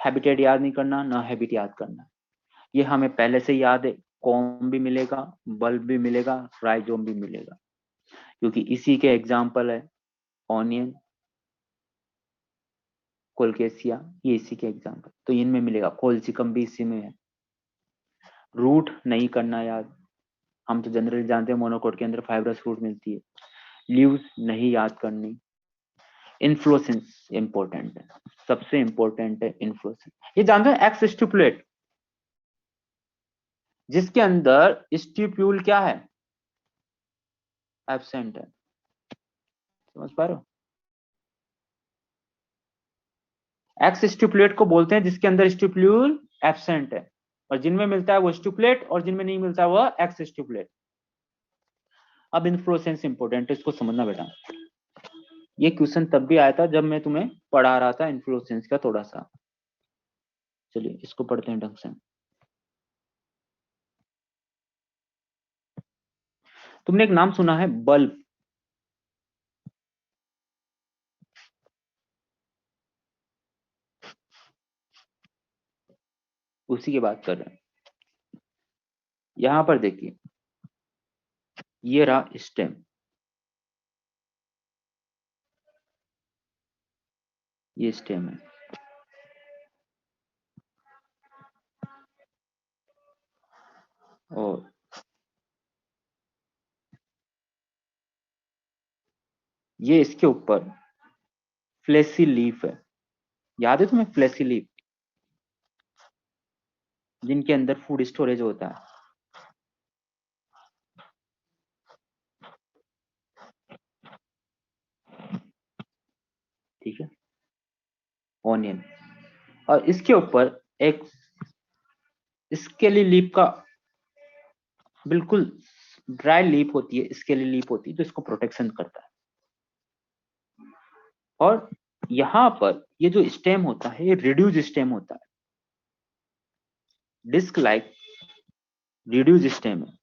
Habitat याद नहीं करना, ना हैबिट याद करना, ये हमें पहले से याद है। कॉम भी मिलेगा, बल्ब भी मिलेगा, राइजोम भी मिलेगा, क्योंकि इसी के एग्जाम्पल है ऑनियन, कोलकेसिया, ये इसी के एग्जाम्पल, तो इनमें मिलेगा। कोलसिकम भी इसी में है। रूट नहीं करना याद, हम तो जनरली जानते हैं मोनोकोट के अंदर फाइब्रस रूट मिलती है। लीव्स नहीं याद करनी। इन्फ्लोरेसेंस इंपॉर्टेंट है, सबसे इंपॉर्टेंट है इन्फ्लोरेसेंस। ये जानते हैं एक्स स्टिपुलेट, जिसके अंदर स्टिप्यूल क्या है, एब्सेंट है। समझ पा रहे हो? एक्स स्टिपुलेट को बोलते हैं जिसके अंदर स्टिप्यूल एब्सेंट है, और जिनमें मिलता है वो स्टिपुलेट, और जिनमें नहीं मिलता है वो एक्स स्टिपुलेट। अब इन्फ्लोरेसेंस इंपॉर्टेंट है, इसको समझना बेटा। ये क्वेश्चन तब भी आया था जब मैं तुम्हें पढ़ा रहा था इन्फ्लोरेसेंस का थोड़ा सा। चलिए इसको पढ़ते हैं ढंग से। तुमने एक नाम सुना है बल्ब, उसी की बात कर रहे हैं। यहां पर देखिए, ये रहा स्टेम, ये स्टेम है, और ये इसके ऊपर फ्लेसी लीफ है। याद है तुम्हें फ्लेसी लीफ, जिनके अंदर फूड स्टोरेज होता है। ठीक है, ऑनियन, और इसके ऊपर एक स्केली लीफ का, बिल्कुल ड्राई लीफ होती है, स्केली लीफ होती है, जो इसको प्रोटेक्शन करता है। और यहां पर ये जो स्टेम होता है, ये रिड्यूज स्टेम होता है, डिस्क लाइक रिड्यूज स्टेम है।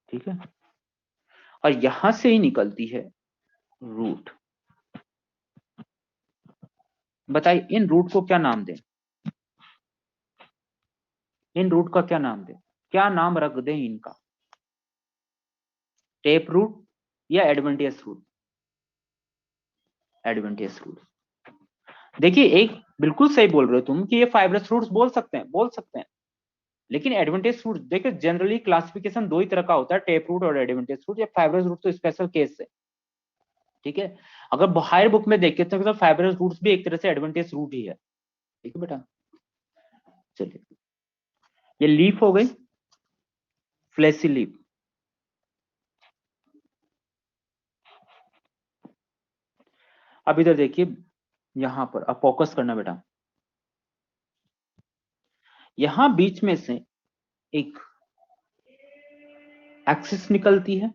ठीक है, और यहां से ही निकलती है रूट। बताइए इन रूट को क्या नाम दें, इन रूट का क्या नाम दें, क्या नाम रख दें इनका? टेप रूट या एडवेंटियस रूट? Adventitious root. देखिए एक बिल्कुल सही बोल रहे हो तुम कि ये फाइब्रस रूट्स बोल सकते हैं, बोल सकते हैं, लेकिन एडवेंटियस रूट देखिए जनरली क्लासिफिकेशन दो ही तरह का होता है, टेप रूट और एडवेंटियस रूट। या फाइब्रस रूट तो स्पेशल केस है। ठीक है, अगर हायर बुक में देखे तो फाइब्रस रूट्स भी एक तरह से एडवेंटियस रूट ही है। ठीक है बेटा, चलिए ये लीफ हो गई, फ्लेसी लीफ। अब इधर देखिए, यहां पर अब फोकस करना बेटा, यहां बीच में से एक एक्सिस निकलती है।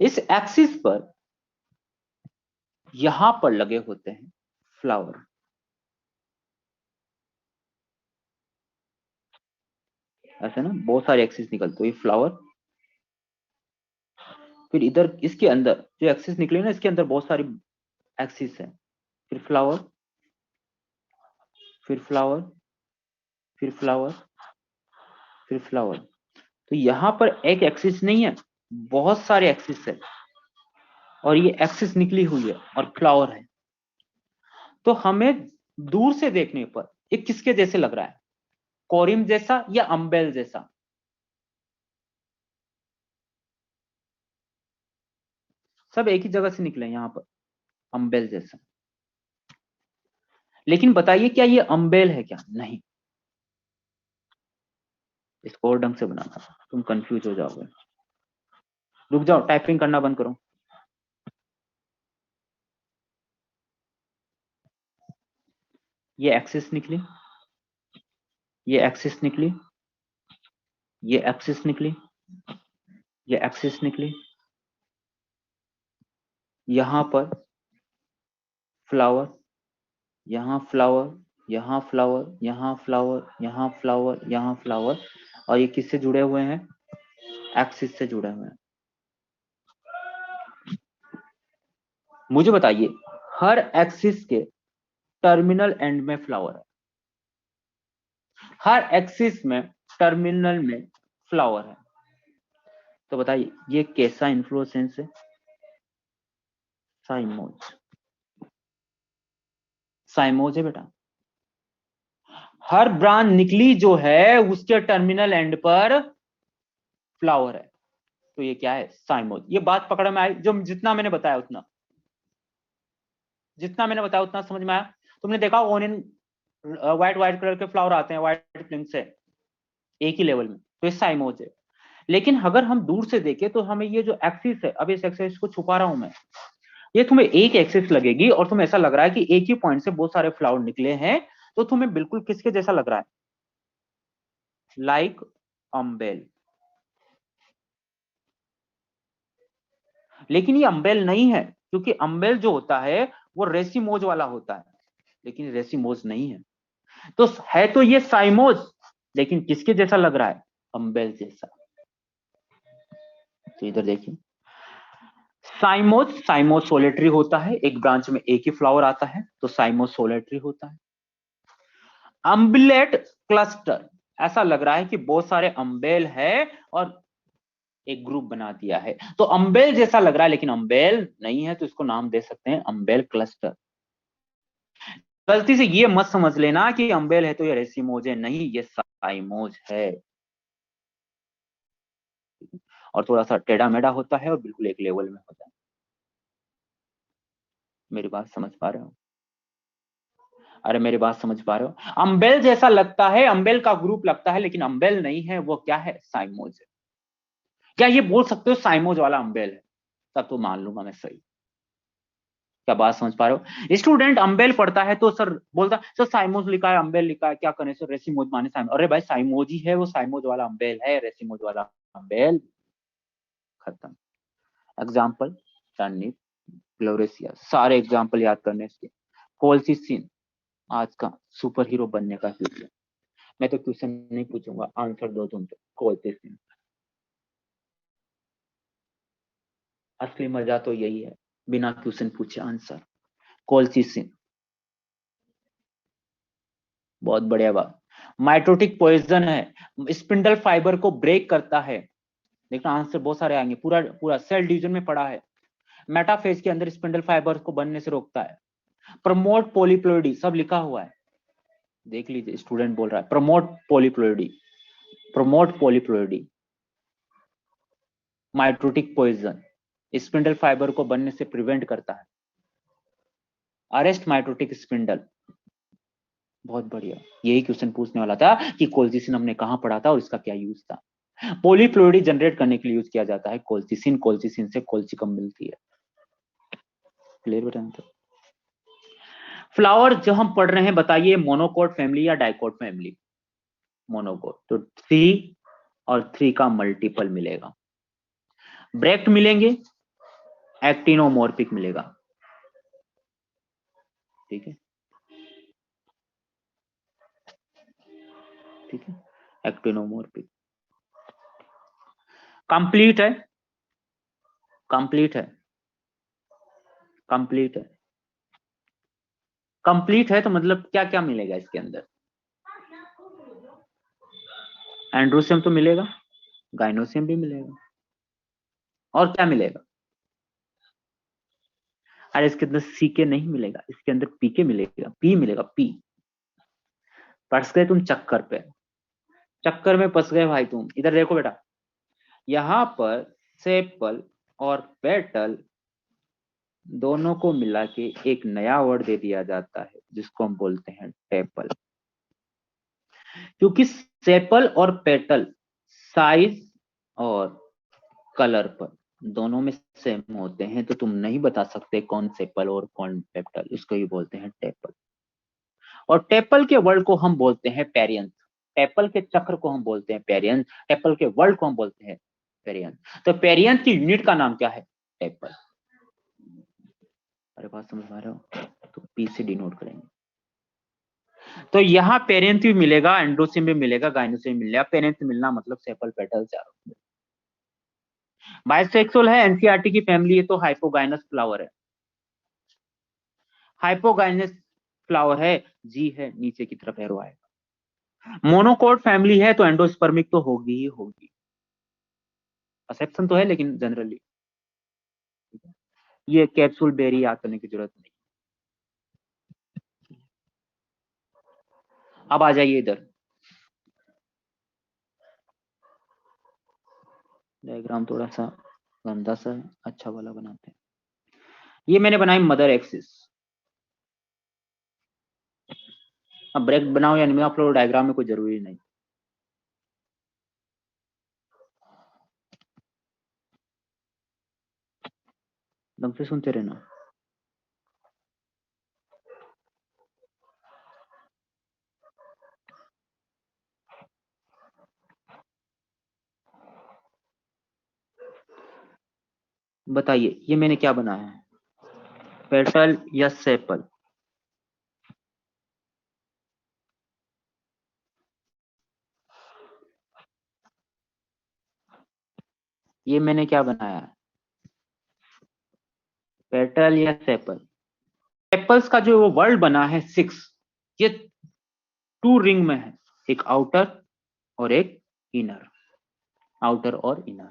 इस एक्सिस पर यहां पर लगे होते हैं फ्लावर। ऐसे ना बहुत सारे एक्सिस निकलते हुए फ्लावर। फिर इधर इसके अंदर जो एक्सिस निकले ना, इसके अंदर बहुत सारी एक्सिस है। फिर फ्लावर, फिर फ्लावर, फिर फ्लावर, फिर फ्लावर। तो यहां पर एक एक्सिस नहीं है, बहुत सारे एक्सिस है, और ये एक्सिस निकली हुई है और फ्लावर है। तो हमें दूर से देखने पर ये किसके जैसे लग रहा है, कोरिम जैसा या अम्बेल जैसा? सब एक ही जगह से निकले यहाँ पर, अम्बेल जैसा। लेकिन बताइए क्या ये अम्बेल है क्या? नहीं, इसको और ढंग से बनाना, तुम कंफ्यूज हो जाओगे। रुक जाओ, टाइपिंग करना बंद करो। ये एक्सिस निकली, ये एक्सिस निकली, ये एक्सिस निकली, ये एक्सिस निकली, यहां पर फ्लावर, यहाँ फ्लावर, यहाँ फ्लावर, यहाँ फ्लावर, यहाँ फ्लावर, यहाँ फ्लावर, और ये किससे जुड़े हुए हैं? एक्सिस से जुड़े हुए हैं। मुझे बताइए, हर एक्सिस के टर्मिनल एंड में फ्लावर है, हर एक्सिस में टर्मिनल में फ्लावर है, तो बताइए ये कैसा इन्फ्लोरेसेंस है? साइमोज, साइमोज है बेटा। हर ब्रांच निकली जो है उसके टर्मिनल एंड पर फ्लावर है, तो ये क्या है? साइमोज। ये बात पकड़ में आई? जो जितना मैंने बताया उतना, जितना मैंने बताया उतना समझ में आया? तुमने देखा ओनियन व्हाइट व्हाइट कलर के फ्लावर आते हैं व्हाइट प्रिंट से एक ही लेवल में, तो ये साइमोज है। लेकिन अगर हम दूर से देखें तो हमें ये जो एक्सिस है, अब इस एक्सिस को छुपा रहा हूं मैं, ये तुम्हें एक एक्सिस लगेगी और तुम्हें ऐसा लग रहा है कि एक ही पॉइंट से बहुत सारे फ्लावर निकले हैं, तो तुम्हें बिल्कुल किसके जैसा लग रहा है? Like humble. लेकिन ये अम्बेल नहीं है, क्योंकि अम्बेल जो होता है वो रेसिमोज वाला होता है, लेकिन रेसिमोज नहीं है। तो है तो ये साइमोज, लेकिन किसके जैसा लग रहा है? अम्बेल जैसा। तो इधर देखिए, साइमोज, साइमोज सोलेटरी होता है, एक ब्रांच में एक ही फ्लावर आता है, तो साइमोज सोलेटरी होता है। अम्बिलेट क्लस्टर, ऐसा लग रहा है कि बहुत सारे अम्बेल है और एक ग्रुप बना दिया है, तो अम्बेल जैसा लग रहा है, लेकिन अम्बेल नहीं है, तो इसको नाम दे सकते हैं अम्बेल क्लस्टर। गलती से ये मत समझ लेना कि अम्बेल है तो ये रेसिमोज है, नहीं, ये साइमोज है। और थोड़ा सा टेढ़ा मेढ़ा होता है और बिल्कुल एक लेवल में होता है। मेरी बात समझ पा रहे हो? अरे मेरी बात समझ पा रहे हो? अम्बेल जैसा लगता है, अम्बेल का ग्रुप लगता है, लेकिन अम्बेल नहीं है, वो क्या है? साइमोज है। क्या ये बोल सकते हो साइमोज वाला अम्बेल है? तब तो मान लूंगा मैं सही। क्या बात समझ पा रहे हो? स्टूडेंट अम्बेल पढ़ता है तो सर बोलता सर साइमोज लिखा है, अम्बेल लिखा है, क्या करें सर? रेसिमोज माने साइमोज। अरे भाई साइमोज ही है, वो साइमोज वाला अम्बेल है, रेसिमोज वाला अम्बेल। खत्म। एग्जाम्पल, टर्निप, ग्लोरेसिया, सारे एग्जाम्पल याद करने से। कोलचिसिन आज का सुपर हीरो बनने का फ्यूचर। मैं तो क्वेश्चन नहीं पूछूंगा, आंसर दो तुम तो। कोलचिसिन। असली मजा तो यही है, बिना क्वेश्चन पूछे आंसर। कोलचिसिन, बहुत बढ़िया बात। माइटोटिक पॉइजन है, स्पिंडल फाइबर को ब्रेक करता है। देखना आंसर बहुत सारे आएंगे, पूरा पूरा सेल डिवीजन में पड़ा है। मेटाफेज के अंदर स्पिंडल फाइबर को बनने से रोकता है। प्रमोट पॉलीप्लोइडी, सब लिखा हुआ है, देख लीजिए, स्टूडेंट बोल रहा है promote polyploidy, promote polyploidy. Mitotic poison spindle fibre को बनने से प्रिवेंट करता है। अरेस्ट माइटोटिक स्पिंडल, बहुत बढ़िया। यही क्वेश्चन पूछने वाला था कि कोलचिसिन हमने कहां पढ़ा था और इसका क्या यूज था। पॉलीफ्लोइडी जनरेट करने के लिए यूज किया जाता है कोलचिसिन, कोलचिसिन से कोलचिकम मिलती है। क्लियर बेटा? तो फ्लावर जो हम पढ़ रहे हैं, बताइए मोनोकोट फैमिली या डाइकोट फैमिली? मोनोकोट, तो 3 और 3 का मल्टीपल मिलेगा। ब्रेक्ट मिलेंगे, एक्टिनोमोर्फिक मिलेगा। ठीक है, ठीक है, एक्टिनोमोर्फिक। कंप्लीट है, कंप्लीट है, कंप्लीट है। कंप्लीट है तो मतलब क्या क्या मिलेगा इसके अंदर? एंड्रोसियम तो मिलेगा, गाइनोसियम भी मिलेगा, और क्या मिलेगा? अरे इसके अंदर सी के नहीं मिलेगा, इसके अंदर पी के मिलेगा, पी मिलेगा, पी। फंस गए तुम चक्कर पे, चक्कर में फंस गए भाई तुम। इधर देखो बेटा, यहां पर सेपल और पेटल दोनों को मिला के एक नया वर्ड दे दिया जाता है, जिसको हम बोलते हैं टेपल। क्योंकि सेपल और पेटल साइज और कलर पर दोनों में सेम होते हैं, तो तुम नहीं बता सकते कौन सेपल और कौन पेटल, इसको ही बोलते हैं टेपल। और टेपल के वर्ड को हम बोलते हैं पेरियंस, टेपल के चक्र को हम बोलते हैं पेरियंस, टेपल के वर्ड को हम बोलते हैं पेरियंस। तो पेरियंस की यूनिट का नाम क्या है? टेपल। अरे बात समझ में आ रहा हो? तो पी से डिनोट करेंगे। तो यहाँ पेरेंट भी मिलेगा, एंड्रोसियम भी मिलेगा, गाइनोसियम भी मिलेगा। पेरेंट मिलना मतलब सेपल पेटल चारों। बाइसेक्सुअल है, एनसीईआरटी की फैमिली है, तो हाइपोगाइनस फ्लावर है। हाइपोगाइनस फ्लावर है, जी है, नीचे की तरफ एरो आएगा। मोनोकोट फैमिली है तो एंडोस्पर्मिक तो होगी ही होगी, एक्सेप्शन तो है लेकिन जनरली। ये कैप्सूल बेरी याद करने की जरूरत नहीं। अब आ जाइए इधर, डायग्राम थोड़ा सा गंदा सा है, अच्छा वाला बनाते हैं। ये मैंने बनाई मदर एक्सिस। अब ब्रेक बनाओ या नहीं अपलोड, डायग्राम में कोई जरूरी नहीं। दम से सुनते रहना। बताइए ये मैंने क्या बनाया है, पेटल या सेपल? ये मैंने क्या बनाया है, पेटल या सेपल? सेपल्स का जो वो वर्ड बना है 6, ये 2 रिंग में है, एक आउटर और एक इनर, आउटर और इनर।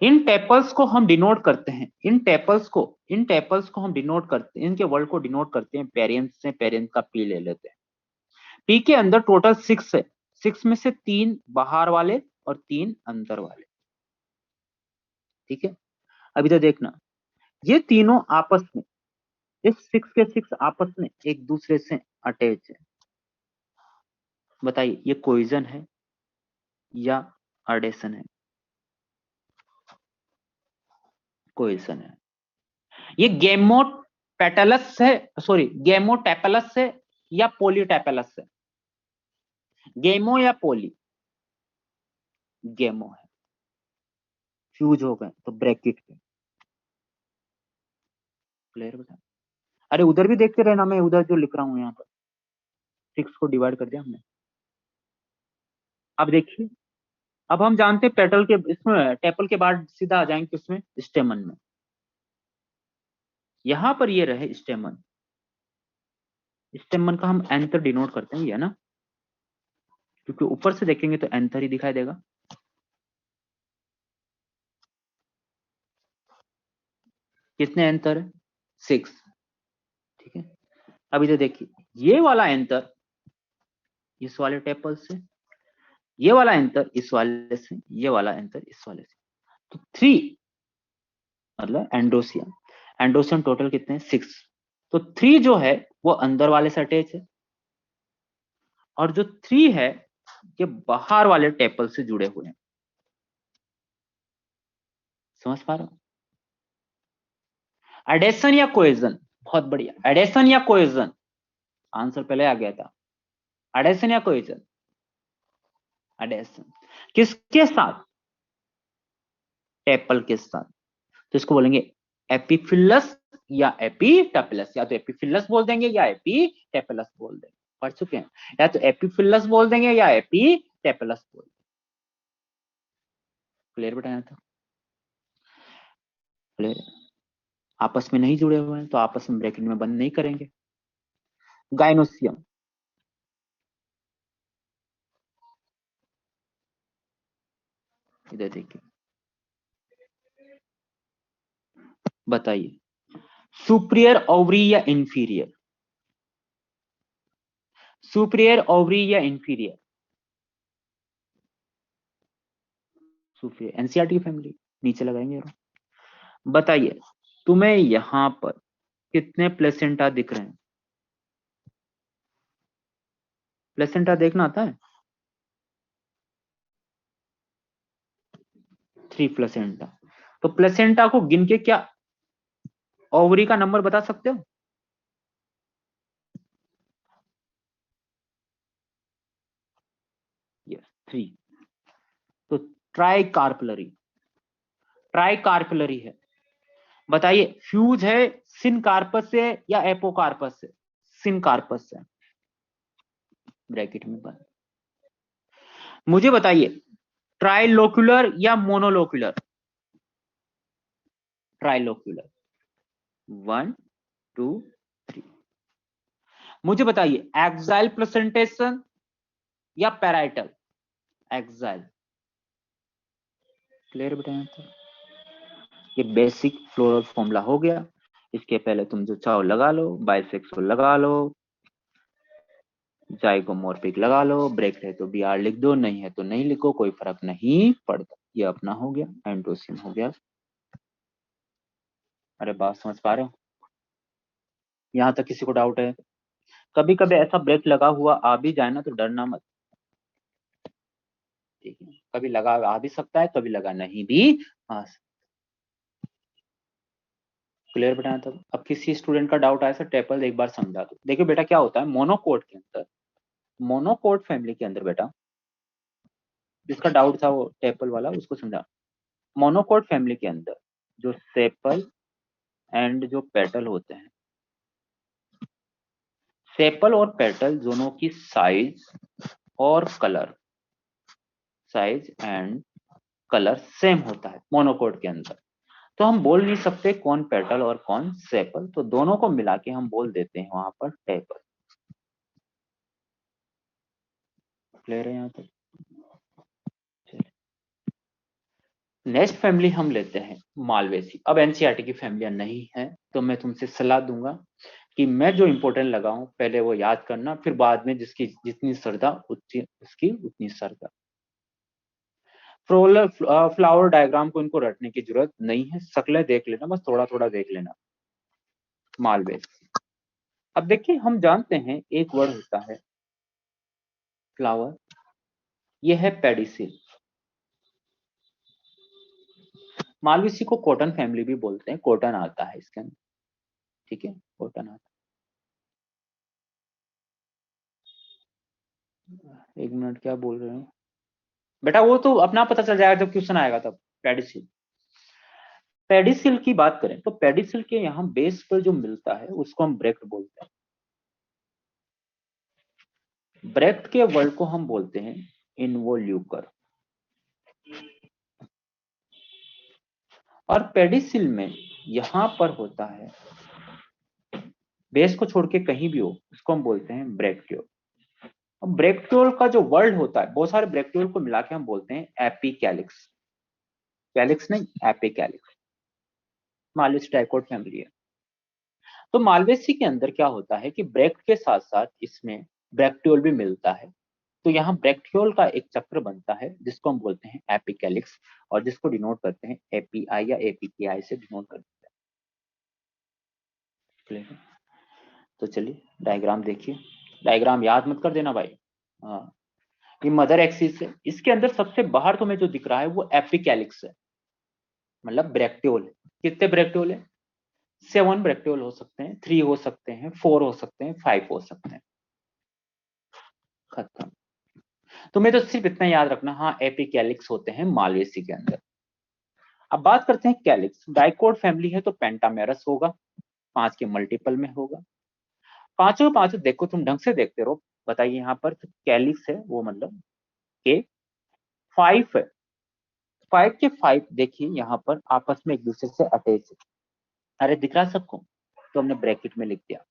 इन टेपल्स को हम डिनोट करते हैं, इन टेपल्स को हम डिनोट करते हैं, इनके वर्ड को डिनोट करते हैं पेरेंट्स से, पेरेंट्स का पी ले लेते हैं। पी के अंदर टोटल 6 है, 6 में से 3 बाहर वाले और 3 अंदर वाले, ठीक है। अभी तो देखना, ये तीनों आपस में, इस 6 के 6 आपस में एक दूसरे से अटैच है। बताइए ये कोइजन है या अडेशन है? कोइजन है। ये गेमोपेटलस है, सॉरी गेमोटेपलस है या पॉलीटेपलस है? गेमो या पॉली? गेमो है, फ्यूज हो गए तो ब्रैकेट पे। क्लियर बता? अरे उधर भी देखते रहना, मैं उधर जो लिख रहा हूँ यहाँ पर 6 को डिवाइड कर दिया हमने। अब देखिए, अब हम जानते हैं पेटल के, इसमें टेपल के बाद सीधा आ जाएंगे किसमें, स्टेमन में। यहां पर ये रहे स्टेमन, स्टेमन का हम एंथर डिनोट करते हैं, ये ना, क्योंकि ऊपर से देखेंगे तो एंथर ही दिखाई देगा। कितने एंथर है? 6, ठीक है। अभी तो देखिए, ये वाला एंथर इस वाले टेपल से, ये वाला एंथर इस वाले से, ये वाला एंथर इस वाले से, तो 3 मतलब एंडोसियम। एंडोसियम टोटल कितने हैं? 6। तो 3 जो है वो अंदर वाले से अटैच है, और जो 3 है ये बाहर वाले टेपल से जुड़े हुए हैं। समझ पा रहे हो? एडेशन या कोएजन? बहुत बढ़िया, एडेशन या कोएजन? आंसर पहले आ गया था, एडेशन या कोएजन? एडेशन। किसके साथ? टेपल के साथ। तो इसको बोलेंगे एपिफिलस या एपिटेपलस, या तो एपिफिलस बोल देंगे या एपिटेपलस बोल देंगे, पढ़ चुके हैं। या तो एपिफिलस बोल देंगे या एपिटेपलस बोल देंगे। क्लियर बताया था? क्लियर? आपस में नहीं जुड़े हुए हैं तो आपस में ब्रैकेट में बंद नहीं करेंगे। गाइनोसियम, इधर देखिए, बताइए सुपीरियर ओवरी या इंफीरियर? सुपीरियर ओवरी या इंफीरियर? सुपीरियर, एनसीईआरटी फैमिली, नीचे लगाएंगे। बताइए तुम्हें यहां पर कितने प्लेसेंटा दिख रहे हैं? प्लेसेंटा देखना आता है? 3 प्लेसेंटा। तो प्लेसेंटा को गिन के क्या ओवरी का नंबर बता सकते हो? यस, 3। तो ट्राइकार्पलरी, ट्राइकार्पलरी है। बताइए फ्यूज है सिनकार्पस से या एपोकार्पस से? सिनकार्पस से, ब्रैकेट में बंद। मुझे बताइए ट्राइलोक्युलर या मोनोलोक्युलर? ट्राइलोक्युलर, 1 2 3। मुझे बताइए एक्साइल प्लेसेंटेशन या पैराइटल? एक्साइल। क्लियर बेटा? यहाँ तक ये बेसिक फ्लोरल फॉर्मूला हो गया। इसके पहले तुम जो चाहो लगा लो, बाइसेक्सुअल लगा लो, जाइगोमॉर्फिक लगा लो, ब्रेक है तो BR लिख दो, नहीं है तो नहीं लिखो, कोई फर्क नहीं पड़ता। ये अपना हो गया, एंडोसिन हो गया। अरे बात समझ पा रहे हो? यहाँ तक किसी को डाउट है? कभी कभी ऐसा ब्रेक लगा हुआ आ भी जाए ना तो डरना मत, ठीक है? कभी लगा आ भी सकता है, कभी लगा नहीं भी आ सकता। क्लियर बेटा? तब अब किसी स्टूडेंट का डाउट आया सर टेपल एक बार समझा दो। देखिए बेटा क्या होता है मोनोकोट के अंदर, मोनोकोट फैमिली के अंदर बेटा, जिसका डाउट था वो टेपल वाला उसको समझा। मोनोकोट फैमिली के अंदर जो सेपल एंड जो पेटल होते हैं, सेपल और पेटल दोनों की साइज और colour, size and colour same होता है मोनोकोट के अंदर। तो हम बोल नहीं सकते कौन पेटल और कौन सेपल, तो दोनों को मिला के हम बोल देते हैं वहां पर टेपल। क्लियर है यहाँ तक? नेक्स्ट फैमिली हम लेते हैं मालवेसी। अब एनसीईआरटी की फैमिलियां नहीं है तो मैं तुमसे सलाह दूंगा कि मैं जो इंपॉर्टेंट लगाऊं पहले वो याद करना, फिर बाद में जिसकी जितनी श्रद्धा उसकी उतनी श्रद्धा। फ्लावर डायग्राम को इनको रटने की जरूरत नहीं है, शक्लें देख लेना, बस थोड़ा थोड़ा देख लेना। मालवेसी। अब देखिए हम जानते हैं एक वर्ड होता है फ्लावर, ये है पेडिसिल। मालवेसी को कॉटन फैमिली भी बोलते हैं, कॉटन आता है इसके अंदर, ठीक है? कॉटन आता है। एक मिनट, क्या बोल रहे हो बेटा? वो तो अपना पता चल जाएगा जब क्वेश्चन आएगा तब। पेडिसिल, पेडिसिल की बात करें तो पेडिसिल के यहाँ बेस पर जो मिलता है उसको हम ब्रेक्ट बोलते हैं। ब्रेक्ट के वर्ड को हम बोलते हैं इन्वोल्यूकर। और पेडिसिल में यहां पर होता है, बेस को छोड़ के कहीं भी हो उसको हम बोलते हैं ब्रेक्टियोल। अब ब्रेक्टियोल का जो वर्ड होता है, बहुत सारे ब्रेक्टियोल को मिला के हम बोलते हैं एपिकैलिक्स। कैलिक्स नहीं, एपिकैलिक्स। मालवेसी डाइकोट फैमिली है। तो मालवेसी के अंदर क्या होता है कि ब्रेक्ट के साथ साथ इसमें ब्रेक्टियोल भी मिलता है। तो यहाँ ब्रेक्टियोल का एक चक्र बनता है जिसको हम बोलते हैं एपिकैलिक्स, और जिसको डिनोट करते हैं एपीआई या एपीकेआई से डिनोट करते हैं। तो चलिए डायग्राम देखिए, डायग्राम याद मत कर देना भाई। हाँ, ये मदर एक्सिस है, इसके अंदर सबसे बाहर तुम्हें जो दिख रहा है वो एपिकैलिक्स है, मतलब ब्रेक्टियोल है। कितने ब्रेक्टियोल है? 7 ब्रेक्टियोल हो सकते हैं, 3 हो सकते हैं, 4 हो सकते हैं, 5 हो सकते हैं। खत्म। तुम्हें तो सिर्फ इतना याद रखना, हाँ एपिकैलिक्स होते हैं मालवेसी के अंदर। अब बात करते हैं कैलिक्स। डाइकोट फैमिली है तो पेंटामेरस होगा, 5 के मल्टीपल में होगा। पांचों पांचों देखो, तुम ढंग से देखते रहो। बताइए यहाँ पर कैलिक्स है वो मतलब के 5 है, 5 के 5 देखिए यहाँ पर आपस में एक दूसरे से अटैच है। अरे दिख रहा सबको? तो हमने ब्रैकेट में लिख दिया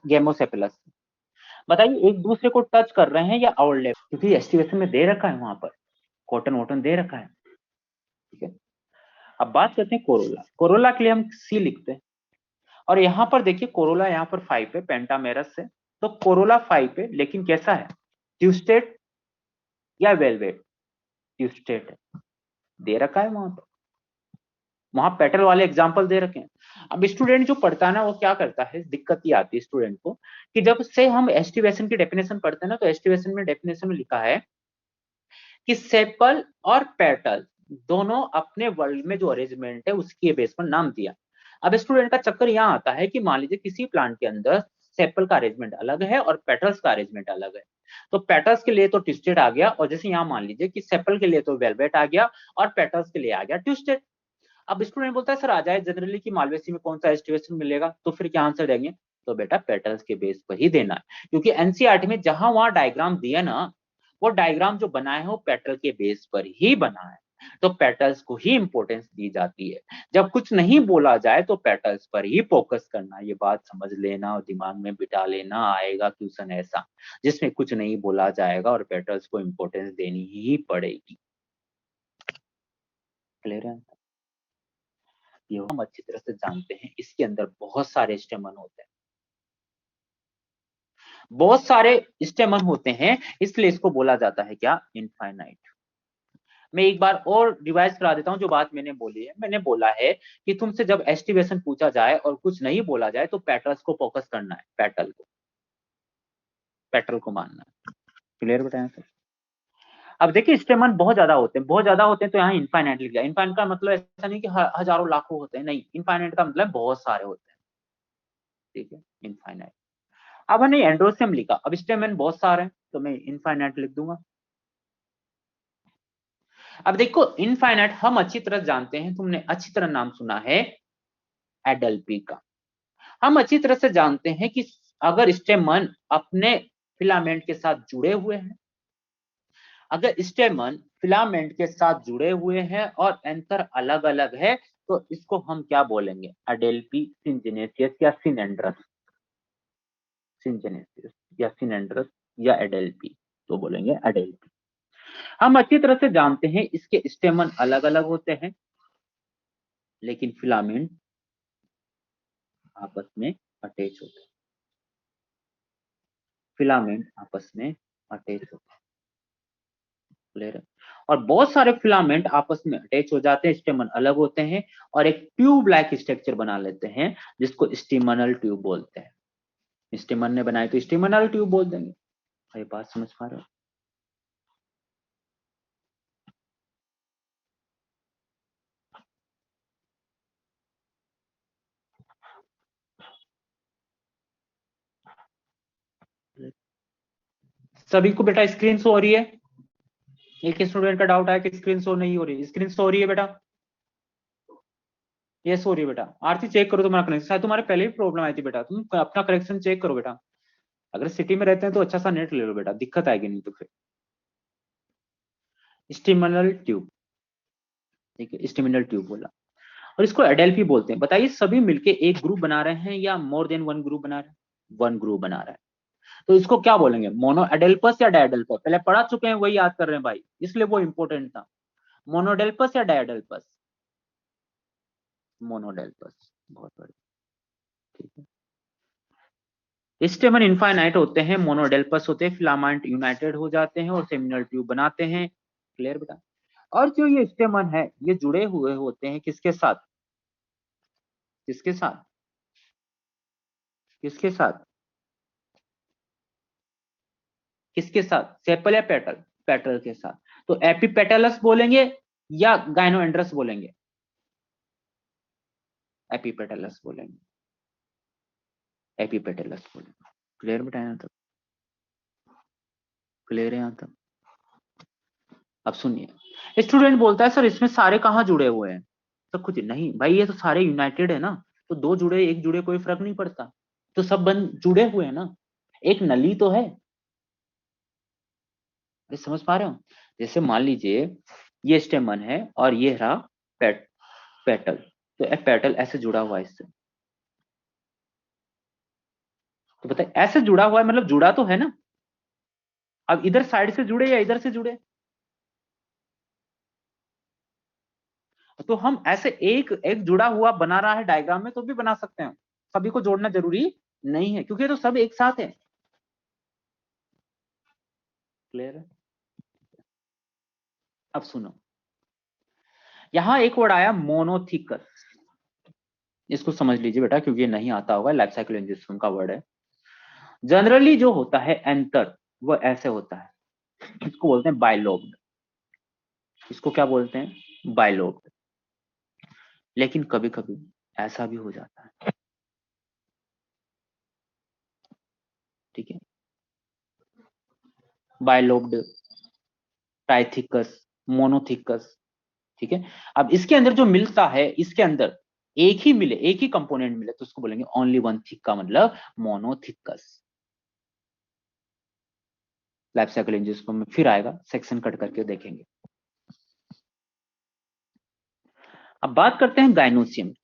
गेमोसेपेलस। बताइए एक दूसरे को टच कर रहे हैं या ओवरलैप, क्योंकि एस्टिमेशन में दे रखा है वहां पर, कॉटन वॉटन दे रखा है, ठीक है? अब बात करते हैं कोरोला। कोरोला के लिए हम सी लिखते हैं, और यहाँ पर देखिए कोरोला यहाँ पर 5 है, पेंटामेरस है, तो कोरोला 5 है, लेकिन कैसा है? ट्यूस्टेड या वेलवेट? ट्यूस्टेड है, दे रखा है वहां पर। वहां पेटल वाले एग्जाम्पल दे रखे हैं। अब स्टूडेंट जो पढ़ता है ना वो क्या करता है, दिक्कत ये आती है स्टूडेंट को कि जब से हम एस्टिवेशन की डेफिनेशन पढ़ते हैं ना, तो एस्टिवेशन में डेफिनेशन में लिखा है कि सेपल और पेटल दोनों अपने वर्ल्ड में जो अरेंजमेंट है उसके बेस पर नाम दिया। अब स्टूडेंट का चक्कर यहाँ आता है कि मान लीजिए किसी प्लांट के अंदर सेपल का अरेंजमेंट अलग है और पेटल्स का अरेंजमेंट अलग है, तो पेटल्स के लिए तो ट्विस्टेड आ गया, और जैसे यहाँ मान लीजिए कि सेपल के लिए तो वेलवेट आ गया और पेटल्स के लिए आ गया ट्विस्टेड। अब स्टूडेंट बोलता है सर आ जाए जनरली कि मालवेसी में कौन सा एस्टिवेशन मिलेगा, तो फिर क्या आंसर देंगे? तो बेटा पेटल्स के बेस पर ही देना है, क्योंकि एनसीईआरटी में जहां वहां डायग्राम दिया ना, वो डायग्राम जो बनाए हैं वो पेटल के बेस पर ही बना है। तो पेटल्स को ही इंपॉर्टेंस दी जाती है। जब कुछ नहीं बोला जाए तो पेटल्स पर ही फोकस करना, ये बात समझ लेना और दिमाग में बिठा लेना। आएगा क्वेश्चन ऐसा जिसमें कुछ नहीं बोला जाएगा और पेटल्स को इंपॉर्टेंस देनी ही पड़ेगी। क्लियर है? ये हम अच्छी तरह से जानते हैं। इसके अंदर बहुत सारे स्टेमन होते हैं, बहुत सारे स्टेमन होते हैं, इसलिए इसको बोला जाता है क्या? इनफाइनाइट। मैं एक बार और रिवाइज करा देता हूं जो बात मैंने बोली है। मैंने बोला है कि तुमसे जब एस्टिमेशन पूछा जाए और कुछ नहीं बोला जाए तो पेटल्स को फोकस करना है, पेटल को मानना है। क्लियर बताया सर? अब देखिए स्टेमन बहुत ज्यादा होते हैं, बहुत ज्यादा होते हैं, तो यहाँ इनफाइनाइट लिख दिया। इनफाइनाइट का मतलब ऐसा नहीं कि हजारों लाखों होते हैं, नहीं, इनफाइनाइट का मतलब बहुत सारे होते हैं। ठीक है, इनफाइनाइट। अब हमने एंड्रोसियम लिखा, अब स्टेमन बहुत सारे हैं तो मैं इनफाइनाइट लिख दूंगा। अब देखो इनफाइनाइट हम अच्छी तरह जानते हैं, तुमने अच्छी तरह नाम सुना है एडल्पी का। हम अच्छी तरह से जानते हैं कि अगर स्टेमन अपने फिलामेंट के साथ जुड़े हुए हैं, अगर स्टेमन फिलामेंट के साथ जुड़े हुए हैं और एंथर अलग अलग है, तो इसको हम क्या बोलेंगे? एडेल्पी, सिंजेनेसियस या सिनेंड्रस। सिंजेनेसियस या सिनेंड्रस या एडेल्पी, तो बोलेंगे एडेल्पी। हम अच्छी तरह से जानते हैं इसके स्टेमन अलग अलग होते हैं, लेकिन फिलामेंट आपस में अटैच होते हैं। फिलामेंट आपस में अटैच होते हैं। क्लियर है? और बहुत सारे फिलामेंट आपस में अटैच हो जाते हैं, स्टेमन अलग होते हैं और एक ट्यूब लाइक स्ट्रक्चर बना लेते हैं, जिसको स्टीमनल ट्यूब बोलते हैं। स्टीमन ने बनाई तो स्टीमनल ट्यूब बोल देंगे। ये बात समझ पा रहे हो? सभी को बेटा स्क्रीन शो हो रही है? एक स्टूडेंट का डाउट है कि स्क्रीन शो नहीं हो रही। स्क्रीन शो हो रही है बेटा? ये सो रही है बेटा। आरती चेक करो तुम्हारा कनेक्शन, शायद तुम्हारे पहले भी प्रॉब्लम आई थी बेटा, तुम अपना कनेक्शन चेक करो बेटा। अगर सिटी में रहते हैं तो अच्छा सा नेट ले लो बेटा, दिक्कत आएगी नहीं तो फिर। स्टीमनल ट्यूब, ठीक है, स्टीमिनल ट्यूब बोला। और इसको एडेल्फी बोलते हैं। बताइए सभी मिलके एक ग्रुप बना रहे हैं या मोर देन वन ग्रुप बना रहे हैं? वन ग्रुप बना रहा है, तो इसको क्या बोलेंगे? मोनो एडेल्पस या डायडेल्पस? पहले पढ़ा चुके हैं, वही याद कर रहे हैं भाई, इसलिए वो इंपॉर्टेंट था। मोनोडेल्पस या डायडेल्पस? मोनोडेल्पस, बहुत बढ़िया। ठीक है, स्टेमन इनफाइनाइट होते हैं, मोनोडेल्पस होते हैं, फिलामेंट यूनाइटेड हो जाते हैं और सेमिनल ट्यूब बनाते हैं। क्लियर बेटा? और जो ये स्टेमन है ये जुड़े हुए होते हैं किसके साथ? किसके साथ? किसके साथ? किसके साथ? सेपल या पेटल? पेटल के साथ। तो एपिपेटलस बोलेंगे या गाइनोएंड्रस बोलेंगे? एपिपेटलस बोलेंगे, एपिपेटलस बोलेंगे। क्लियर बेटा यहाँ तक? क्लियर है यहाँ तक? अब सुनिए, स्टूडेंट बोलता है सर इसमें सारे कहाँ जुड़े हुए हैं? तो कुछ नहीं भाई, ये तो सारे यूनाइटेड है ना, तो दो जुड़े एक जुड़े कोई फर्क नहीं पड़ता, तो सब बन जुड़े हुए हैं ना, एक नली तो है। अरे समझ पा रहे हो? जैसे मान लीजिए ये स्टेमन है और ये रहा पेटल, तो एक पेटल ऐसे जुड़ा हुआ है इससे, तो बताइए ऐसे जुड़ा हुआ है मतलब जुड़ा तो है ना। अब इधर साइड से जुड़े या इधर से जुड़े? तो हम ऐसे एक एक जुड़ा हुआ बना रहा है डायग्राम में तो भी बना सकते हैं, सभी को जोड़ना जरूरी नहीं है क्योंकि ये तो सब एक साथ है। क्लियर है? अब सुनो, यहां एक वर्ड आया मोनोथिकस, इसको समझ लीजिए बेटा क्योंकि ये नहीं आता होगा, लाइफ साइकिल एंजियोस्पर्म का वर्ड है। जनरली जो होता है एंथर वो ऐसे होता है, इसको बोलते हैं बाइलोब्ड। इसको क्या बोलते हैं? बाइलोब्ड। लेकिन कभी कभी ऐसा भी हो जाता है, ठीक है, बाइलोब्ड, ट्राइथिकस, मोनोथिकस। ठीक है, अब इसके अंदर जो मिलता है, इसके अंदर एक ही मिले, एक ही कंपोनेंट मिले तो उसको बोलेंगे ओनली वन थिक, का मतलब मोनोथिकस। लाइफ साइकिल एंजियोस्पर्म में फिर आएगा, सेक्शन कट करके देखेंगे। अब बात करते हैं गाइनोसियम की।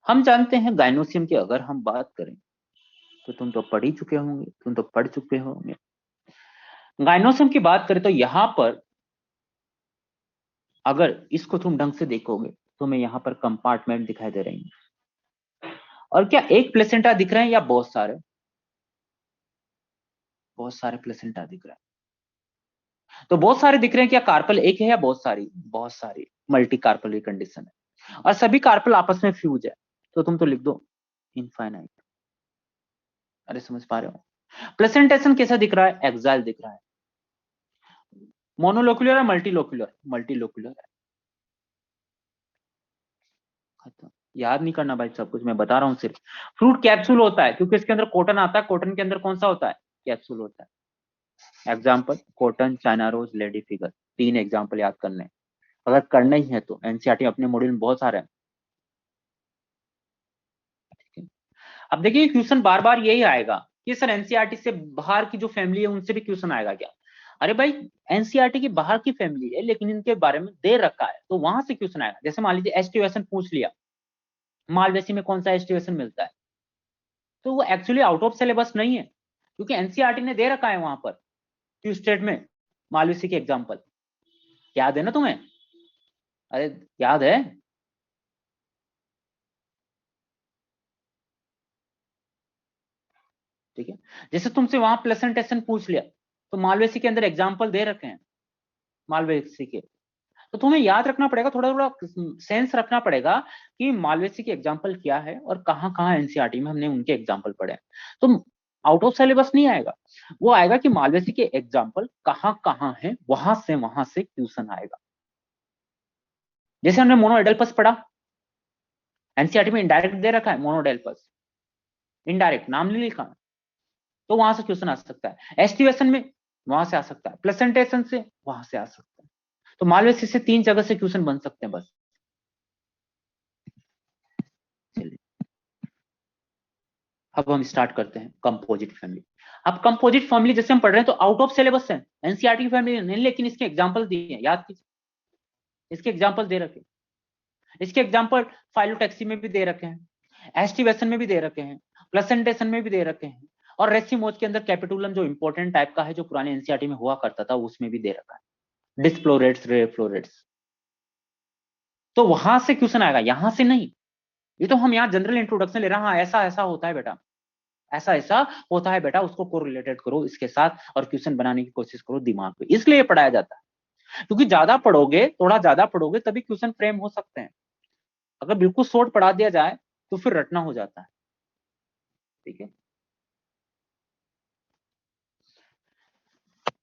हम जानते हैं गाइनोसियम की अगर हम बात करें तो तुम तो पढ़ ही चुके होंगे, तुम तो पढ़ चुके होंगे। गाइनोसियम की बात करें तो यहां पर अगर इसको तुम ढंग से देखोगे तो तुम्हें यहाँ पर कंपार्टमेंट दिखाई दे रहे हैं। और क्या एक प्लेसेंटा दिख रहे हैं या बहुत सारे? बहुत सारे प्लेसेंटा दिख रहे हैं। तो बहुत सारे दिख रहे हैं, क्या कार्पल एक है या बहुत सारी? बहुत सारी, मल्टी कार्पल कंडीशन है और सभी कार्पल आपस में फ्यूज है। तो तुम तो लिख दो इनफाइनाइट। अरे समझ पा रहे हो? प्लेसेंटेशन कैसा दिख रहा है? एक्साइल दिख रहा है। मोनोलोकुलर है मल्टीलोकुलर? मल्टीलोकुलर है। खत्म। याद नहीं करना भाई सब कुछ, मैं बता रहा हूँ सिर्फ। फ्रूट कैप्सूल होता है क्योंकि इसके अंदर कॉटन आता है, कॉटन के अंदर कौन सा होता है? कैप्सूल होता है। Example cotton, China rose, lady finger. 3 example याद करने हैं। अगर करना ही है तो एनसीईआरटी अपने मॉड्यूल में बहुत सारे हैं। ठीक है? अब देखिए क्वेश्चन बार बार यही आएगा कि सर एनसीईआरटी से बाहर की जो फैमिली है उनसे भी क्वेश्चन आएगा क्या? अरे भाई एनसीईआरटी की बाहर की फैमिली है लेकिन इनके बारे में दे रखा है तो वहां से क्वेश्चन आएगा। जैसे मान लीजिए एस्टिवेशन पूछ लिया, मालवेसी में कौन सा एस्टिवेशन मिलता है, तो वो एक्चुअली आउट ऑफ सिलेबस नहीं है क्योंकि एनसीईआरटी ने दे रखा है वहां पर क्यू स्टेट में मालवेसी के एग्जाम्पल। याद है ना तुम्हें? अरे याद है? ठीक है। जैसे तुमसे वहां प्रेजेंटेशन पूछ लिया तो मालवेसी के अंदर एग्जाम्पल दे रखे हैं मालवेसी के। तो तुम्हें याद रखना पड़ेगा, थोड़ा थोड़ा सेंस रखना पड़ेगा कि मालवेसी के एग्जाम्पल क्या है और कहाँ कहाँ एनसीईआरटी में हमने उनके एग्जाम्पल पढ़े हैं। तो आउट ऑफ सिलेबस नहीं आएगा, वो आएगा कि मालवेसी के एग्जाम्पल कहाँ कहाँ है, वहां से क्वेश्चन आएगा। जैसे हमने मोनोएडल्पस पढ़ा, एनसीईआरटी में इनडायरेक्ट दे रखा है मोनोडेल्पस, इनडायरेक्ट नाम नहीं लिखा, तो वहां से क्वेश्चन आ सकता है। एस्टिवेशन में वहां से आ सकता है, प्लेसेंटेशन से वहां से आ सकता है। तो मालवेसी से 3 जगह से क्वेश्चन बन सकते हैं बस। चलिए अब हम स्टार्ट करते हैं कंपोजिट फैमिली। अब कंपोजिट फैमिली जैसे हम पढ़ रहे हैं तो आउट ऑफ सिलेबस है, एनसीईआरटी की फैमिली नहीं, लेकिन इसके एग्जांपल दिए हैं, याद कीजिए। इसके एग्जांपल दे रखे, इसके एग्जांपल फाइलोटैक्सी में भी दे रखे हैं, एस्टिवेशन में भी दे रखे हैं, प्लेसेंटेशन में भी दे रखे हैं, और रेसिमोज के अंदर कैपिटुलम जो इंपॉर्टेंट टाइप का है जो पुराने एनसीईआरटी में हुआ करता था उसमें भी दे रखा है, डिस्फ्लोरेट्स, रेफ्लोरेट्स। तो वहां से क्वेश्चन आएगा, यहां से नहीं। ये तो हम यहाँ जनरल इंट्रोडक्शन ले रहे हैं, हाँ ऐसा ऐसा होता है बेटा, ऐसा ऐसा होता है बेटा, उसको कोरिलेटेड करो इसके साथ और क्वेश्चन बनाने की कोशिश करो दिमाग पे, इसलिए पढ़ाया जाता है। क्योंकि ज्यादा पढ़ोगे, थोड़ा ज्यादा पढ़ोगे तभी क्वेश्चन फ्रेम हो सकते हैं। अगर बिल्कुल शॉर्ट पढ़ा दिया जाए तो फिर रटना हो जाता है। ठीक है,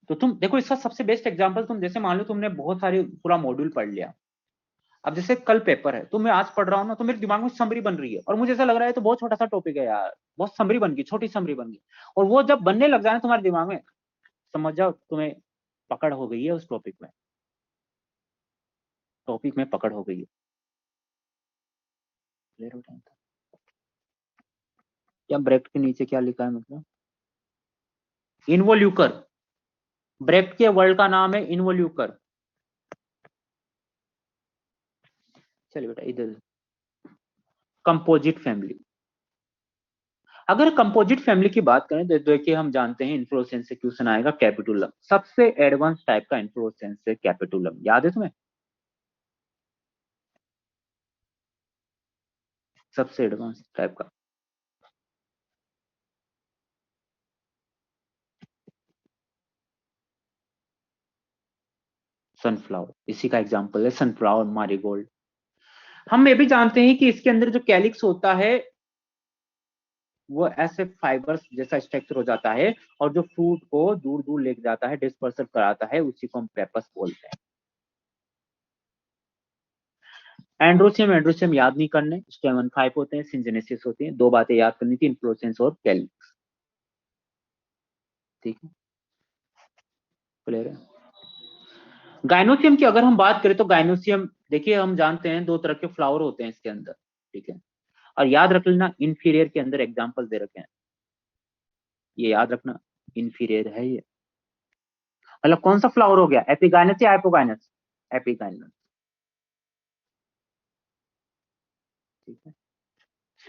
तो तुम देखो इसका सबसे बेस्ट एग्जांपल, तुम जैसे मान लो तुमने बहुत सारी पूरा मॉड्यूल पढ़ लिया। अब जैसे कल पेपर है तो मैं आज पढ़ रहा हूँ ना, तो मेरे दिमाग में समरी बन रही है और मुझे ऐसा लग रहा है तो बहुत छोटा सा टॉपिक है यार, बहुत समरी बन गई, छोटी समरी बन गई। और वो जब बनने लग जाए तुम्हारे दिमाग में, समझ जाओ तुम्हें पकड़ हो गई है उस टॉपिक में, टॉपिक में पकड़ हो गई है। क्लियर हो जाता है? क्या ब्रैकेट के नीचे क्या लिखा है मतलब? इन्वोल्यूकर, ब्रैकेट के वर्ड का नाम है इन्वोल्यूकर। चलिए बेटा इधर, कंपोजिट फैमिली। अगर कंपोजिट फैमिली की बात करें तो देखिए हम जानते हैं इन्फ्लोरेसेंस से क्वेश्चन आएगा कैपिटुलम, सबसे एडवांस टाइप का इन्फ्लोरेसेंस है कैपिटुलम, याद है तुम्हें? सबसे एडवांस टाइप का सनफ्लावर, इसी का एग्जांपल है सनफ्लावर, मारीगोल्ड। हम ये भी जानते हैं कि इसके अंदर जो कैलिक्स होता है वो ऐसे फाइबर्स जैसा स्ट्रक्चर हो जाता है और जो फ्रूट को दूर दूर लेके जाता है, डिस्पर्सल कराता है, उसी को हम पेपस बोलते हैं। एंड्रोसियम, एंड्रोसियम याद नहीं करने, स्टेमन 5 होते हैं, सिंजेनेसिस होती है, 2 बातें याद करनी थी, इन्फ्लोरेसेंस और कैलिक्स। ठीक है, क्लियर है? गाइनोसियम की अगर हम बात करें तो गाइनोसियम देखिए हम जानते हैं 2 तरह के फ्लावर होते हैं इसके अंदर। ठीक है, और याद रख लेना इंफीरियर के अंदर एग्जाम्पल दे रखे हैं, ये याद रखना, इंफीरियर है ये। मतलब कौन सा फ्लावर हो गया, एपिगाइनस या एपोगाइनस? एपिगाइनस।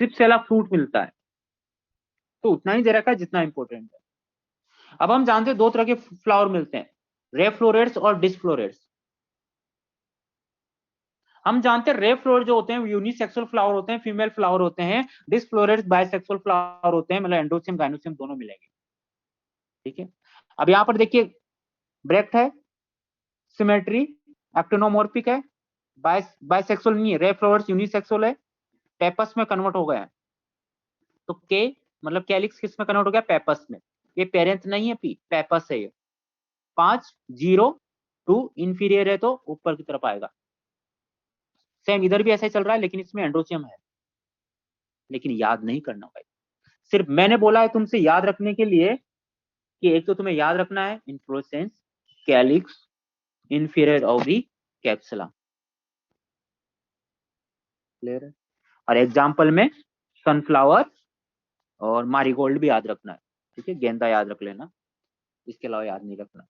सिर्फ सेला फ्रूट मिलता है, तो उतना ही दे रखा है जितना इंपॉर्टेंट है। अब हम जानते हैं दो तरह के फ्लावर मिलते हैं, रेफ्लोरेट्स और डिस्फ्लोरेट्स। हम जानते हैं रेफ्लोरेट जो होते हैं यूनिसेक्सुअल फ्लावर होते हैं, फीमेल फ्लावर होते हैं, डिस्फ्लोरेट्स बाइसेक्सुअल फ्लावर होते हैं, मतलब एंडोसियम गाइनोसियम दोनों मिलेंगे। ठीक है, अब यहां पर देखिए ब्रेक्ट है, सिमेट्री, एक्टिनोमॉर्फिक है, बाइसेक्सुअल नहीं है, रेफ्लोरेट्स यूनिसेक्सुअल है, पेपस में कन्वर्ट हो गया है। तो के मतलब कैलिक्स किस में कन्वर्ट हो गया, पेपस में। ये पेरेंट नहीं है, पी पेपस है ये। 5 0 2 इंफीरियर है तो ऊपर की तरफ आएगा। सेम इधर भी ऐसा ही चल रहा है, लेकिन इसमें एंड्रोसियम है। लेकिन याद नहीं करना भाई, सिर्फ मैंने बोला है तुमसे याद रखने के लिए कि एक तो तुम्हें याद रखना है inflorescence, calyx, inferior ovary, capsule. Clear है? और एग्जाम्पल में सनफ्लावर और मारीगोल्ड भी याद रखना है। ठीक है, गेंदा याद रख लेना, इसके अलावा याद नहीं रखना।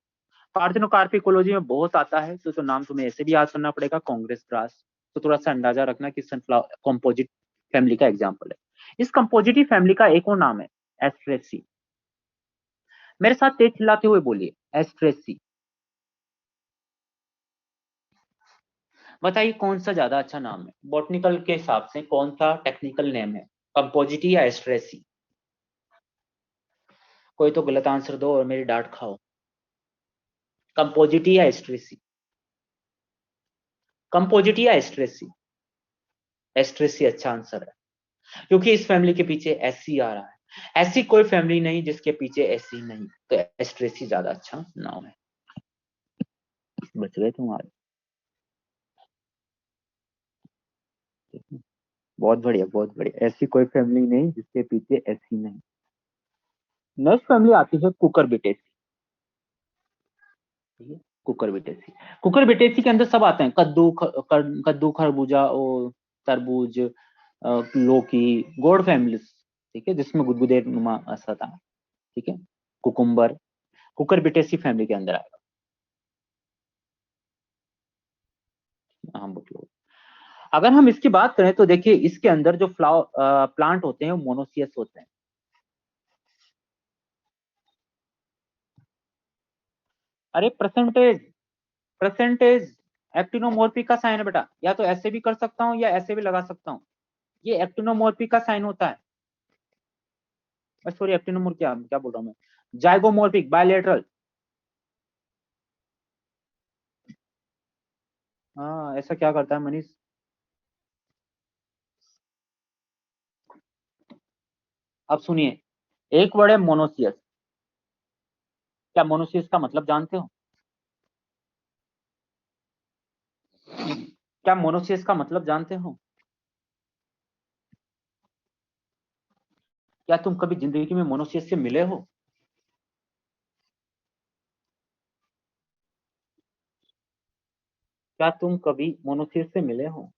पार्थेनोकार्पिकोलॉजी में बहुत आता है, तो नाम तुम्हें ऐसे भी याद करना पड़ेगा, कांग्रेस ग्रास। तो थोड़ा सा अंदाजा रखना कि सनफ्लावर कंपोजिट फैमिली का एग्जाम्पल है। इस कंपोजिटिव फैमिली का एक और नाम है एस्ट्रेसी। मेरे साथ तेज चिल्लाते हुए बोलिए, एस्ट्रेसी। बताइए कौन सा ज्यादा अच्छा नाम है बॉटनिकल के हिसाब से, कौन सा टेक्निकल नेम है, कंपोजिटी या एस्ट्रेसी? कोई तो गलत आंसर दो और मेरी डांट खाओ। कंपोजिटी या एस्ट्रेसी? कंपोजिटी या एस्ट्रेसी? एस्ट्रेसी अच्छा आंसर है, क्योंकि इस फैमिली के पीछे एससी आ रहा है। ऐसी कोई फैमिली नहीं जिसके पीछे एससी नहीं, तो एस्ट्रेसी ज्यादा अच्छा नाम है। बच गए तुम्हारे। बहुत बढ़िया, बहुत बढ़िया। ऐसी कोई फैमिली नहीं जिसके पीछे एससी नहीं। नेक्स्ट फैमिली आती है कुकर बिटेसी। ठीक है, कुकर बिटेसी। कुकर बिटेसी के अंदर सब आते हैं, कद्दू, खरबूजा, और तरबूज, लौकी, गोड फैमिलीज। ठीक है, जिसमें गुदगुदे नुमा असर था। ठीक है, कुकुम्बर, कुकर बिटेसी फैमिली के अंदर आएगा। हाँ बोलो। अगर हम इसकी बात करें तो देखिए इसके अंदर जो प्लांट होते हैं वो मोनोसियस होते हैं। अरे परसेंटेज, परसेंटेज एक्टिनोमोर्फी का साइन है बेटा, या तो ऐसे भी कर सकता हूँ या ऐसे भी लगा सकता हूँ। ये एक्टिनोमोर्फी का साइन होता है। सॉरी, एक्टिनोमोर क्या क्या बोल रहा हूँ मैं, जाइगोमोर्फिक, बायलेटरल। हाँ, ऐसा क्या करता है मनीष? अब सुनिए, एक वर्ड है मोनोसियस। क्या मोनोसियस का मतलब जानते हो? क्या मोनोसियस का मतलब जानते हो? क्या तुम कभी जिंदगी में मोनोसियस से मिले हो? क्या तुम कभी मोनोसियस से मिले हो?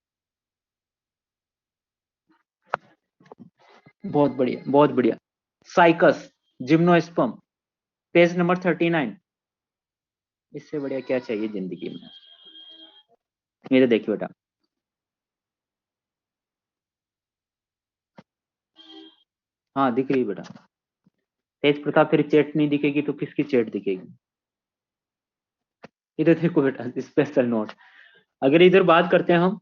बहुत बढ़िया, बहुत बढ़िया। Cycas, gymnosperm, page number 39। इससे बढ़िया क्या चाहिए जिंदगी में? ये तो देखिए बेटा, हाँ दिख रही है बेटा। तेज प्रताप तेरी चेट नहीं दिखेगी तो किसकी चेट दिखेगी? इधर देखो बेटा, स्पेशल नोट। अगर इधर बात करते हैं हम,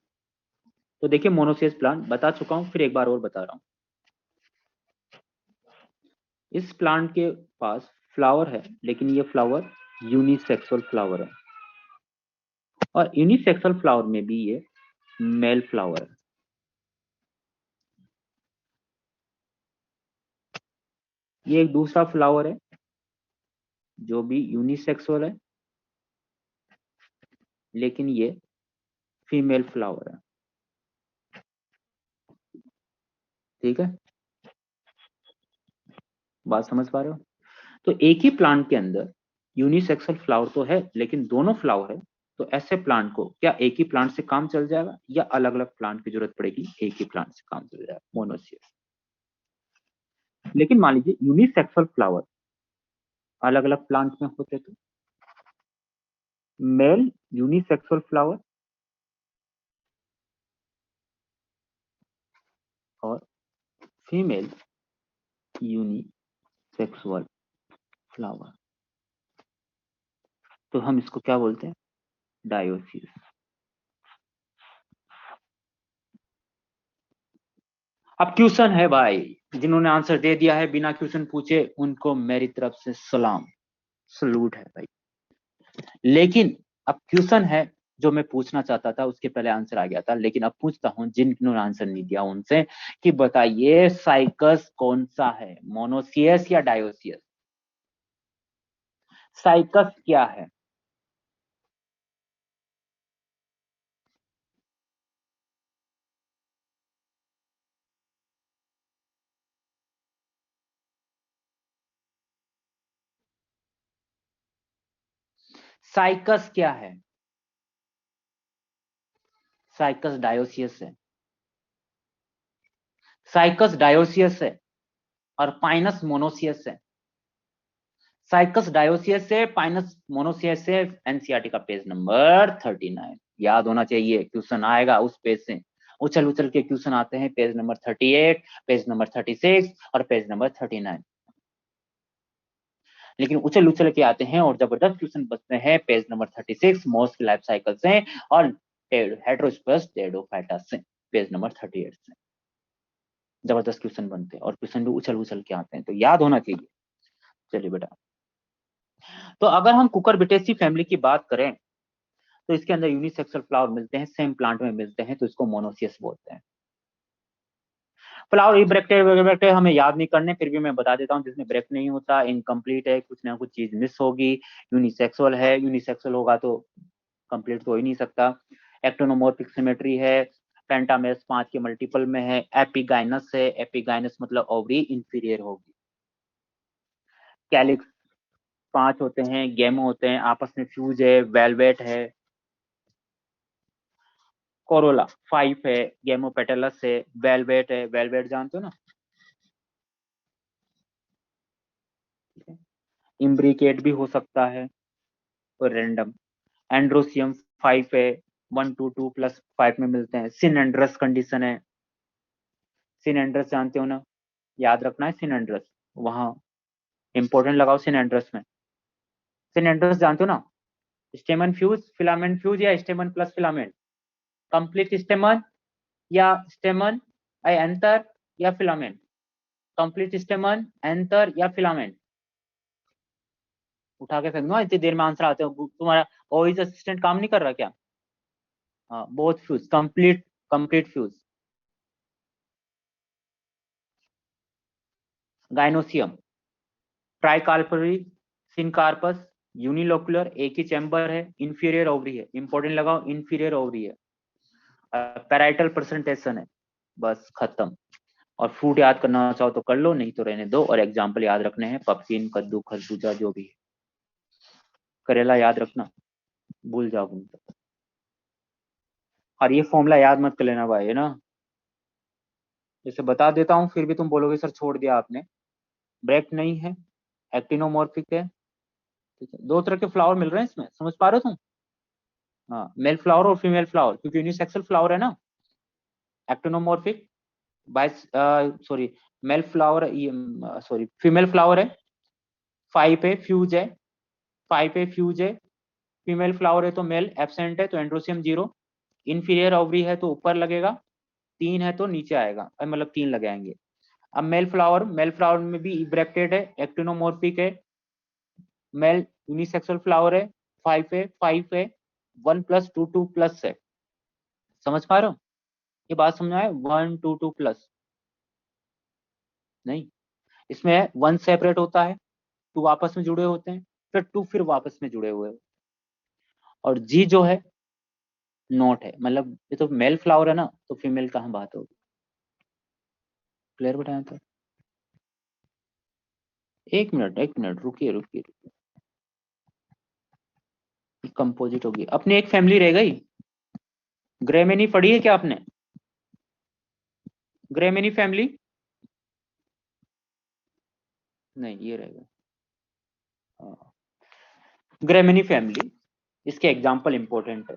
तो देखिए मोनोसियस प्लांट बता चुका हूं, फिर एक बार और बता रहा हूं। इस प्लांट के पास फ्लावर है, लेकिन ये फ्लावर यूनिसेक्सुअल फ्लावर है, और यूनिसेक्सुअल फ्लावर में भी ये मेल फ्लावर है। ये एक दूसरा फ्लावर है जो भी यूनिसेक्सुअल है, लेकिन ये फीमेल फ्लावर है। ठीक है, बात समझ पा रहे हो? तो एक ही प्लांट के अंदर यूनिसेक्सुअल फ्लावर तो है, लेकिन दोनों फ्लावर है। तो ऐसे प्लांट को क्या एक ही प्लांट से काम चल जाएगा, या अलग अलग प्लांट की जरूरत पड़ेगी? एक ही प्लांट से काम चल जाएगा, मोनोसियस। लेकिन मान लीजिए यूनिसेक्सुअल फ्लावर अलग अलग प्लांट में होते तो, मेल यूनिसेक्सुअल फ्लावर और फीमेल यूनिसेक्सुअल फ्लावर, तो हम इसको क्या बोलते हैं? डायोसिस। अब क्वेश्चन है भाई, जिन्होंने आंसर दे दिया है बिना क्वेश्चन पूछे उनको मेरी तरफ से सलाम, सलूट है भाई। लेकिन अब क्वेश्चन है जो मैं पूछना चाहता था, उसके पहले आंसर आ गया था, लेकिन अब पूछता हूं जिन्होंने आंसर नहीं दिया उनसे कि बताइए साइकस कौन सा है, मोनोसियस या डायोसियस? साइकस क्या है? साइकस क्या है? साइकस डायोसियस है। साइकस डायोसियस है और पाइनस मोनोसियस है। साइकस डायोसियस से, पाइनस मोनोसियस से। एनसीईआरटी का पेज नंबर 39 याद होना चाहिए, क्वेश्चन आएगा उस पेज से। उछल उछल के क्वेश्चन आते हैं पेज नंबर 38, पेज नंबर 36 और पेज नंबर 39, लेकिन उछल उछल के आते हैं और जबरदस्त क्वेश्चन बचते हैं page number 36 most life cycle से और हेटेरोस्पर्स टेरिडोफाइटा से, पेज नंबर 38 से जबरदस्त क्वेश्चन बनते हैं और क्वेश्चन भी उछल उछल के आते हैं, तो याद होना चाहिए। चलिए बेटा, तो अगर हम कुकुरबिटेसी फैमिली की बात करें तो इसके अंदर यूनिसेक्सुअल फ्लावर मिलते हैं, सेम प्लांट में मिलते हैं, तो इसको मोनोसियस बोलते हैं। फ्लावर इब्रेक्टेड हमें याद नहीं करने, फिर भी मैं बता देता हूँ, जिसमें ब्रेक नहीं होता, इनकम्प्लीट है, कुछ ना कुछ चीज मिस होगी। यूनिसेक्सुअल है, यूनिसेक्सुअल होगा तो कंप्लीट तो हो ही नहीं सकता। एक्टोनोमोर्फिक सिमेट्री है, पेंटामेरस 5 के मल्टीपल में है। एपिगाइनस है, एपिगाइनस मतलब ओवरी इंफीरियर होगी। कैलिक्स 5 होते हैं, गेमो होते हैं, आपस में फ्यूज है, वेलवेट है। कोरोला 5 है, गेमोपेटलस है, वेलवेट है, वेलवेट जानते हो ना? इम्ब्रिकेट भी हो सकता है और रैंडम। एंड्रोसियम 5 है, 1 2 2 + 5 में मिलते हैं। सिनेंड्रस कंडीशन है, सिनेंड्रस जानते हो ना? याद रखना है सिनेंड्रस, वहां इंपॉर्टेंट लगाओ सिनेंड्रस में। सिनेंड्रस जानते हो ना? स्टेमन फ्यूज, फिलामेंट फ्यूज या स्टेमन प्लस फिलामेंट? कंप्लीट स्टेमन या स्टेमन एंथर या फिलामेंट? कंप्लीट स्टेमन, एंथर या फिलामेंट? उठा के फेंक दो इतनी देर में आंसर आते हो, तुम्हारा वॉइस असिस्टेंट काम नहीं कर रहा क्या? हाँ, both fused, complete, complete fused. Gynoecium, tricarpellary, syncarpous, unilocular, एक ही चैम्बर है, इंफीरियर ओवरी है, इंपॉर्टेंट लगाओ इंफीरियर ओवरी है। पैराइटल प्रेजेंटेशन है, बस खत्म। और फ्रूट याद करना चाहो तो कर लो, नहीं तो रहने दो। और एग्जाम्पल याद रखने हैं, पपकिन, कद्दू, खरबूजा, जो भी है। करेला याद रखना, भूल जाओगे तो। और ये फॉर्मूला याद मत कर लेना भाई, है ना? जैसे बता देता हूँ फिर भी तुम बोलोगे सर छोड़ दिया आपने। ब्रेक नहीं है, एक्टिनोमॉर्फिक है, ठीक है। 2 तरह के फ्लावर मिल रहे हैं इसमें, समझ पा रहे हो तुम? हाँ, मेल फ्लावर और फीमेल फ्लावर, क्योंकि यूनिसेक्सुअल फ्लावर है ना। एक्टिनोमॉर्फिक बाइस, sorry, male flower, sorry female flower है, 5 पे फ्यूज है, 5 पे फ्यूज है। फीमेल फ्लावर है तो मेल एब्सेंट है तो एंड्रोसियम 0। इंफीरियर ओवरी है तो ऊपर लगेगा, 3 है तो नीचे आएगा, मतलब 3 लगाएंगे। अब मेल फ्लावर में भी इब्रेक्टेड है, एक्टिनोमॉर्फिक है, मेल यूनिसेक्सुअल फ्लावर है, 5 है, 5 है, 1 + 2 2 प्लस है। समझ पा रहे हो? ये बात समझ आए, 1 2 2 प्लस नहीं, इसमें 1 सेपरेट होता है, 2 आपस में जुड़े होते हैं, फिर 2 फिर वापस में जुड़े हुए, और जी जो है नोट है, मतलब ये तो मेल फ्लावर है ना, तो फीमेल कहाँ बात होगी। क्लियर बताया था? 1 मिनट, 1 मिनट, रुकिए रुकिए रुकिए। कंपोजिट होगी, अपनी एक फैमिली रह गई। ग्रेमेनी पढ़ी है क्या आपने? ग्रेमेनी फैमिली, नहीं ये रहेगा। ग्रेमेनी फैमिली, इसके एग्जाम्पल इंपॉर्टेंट है,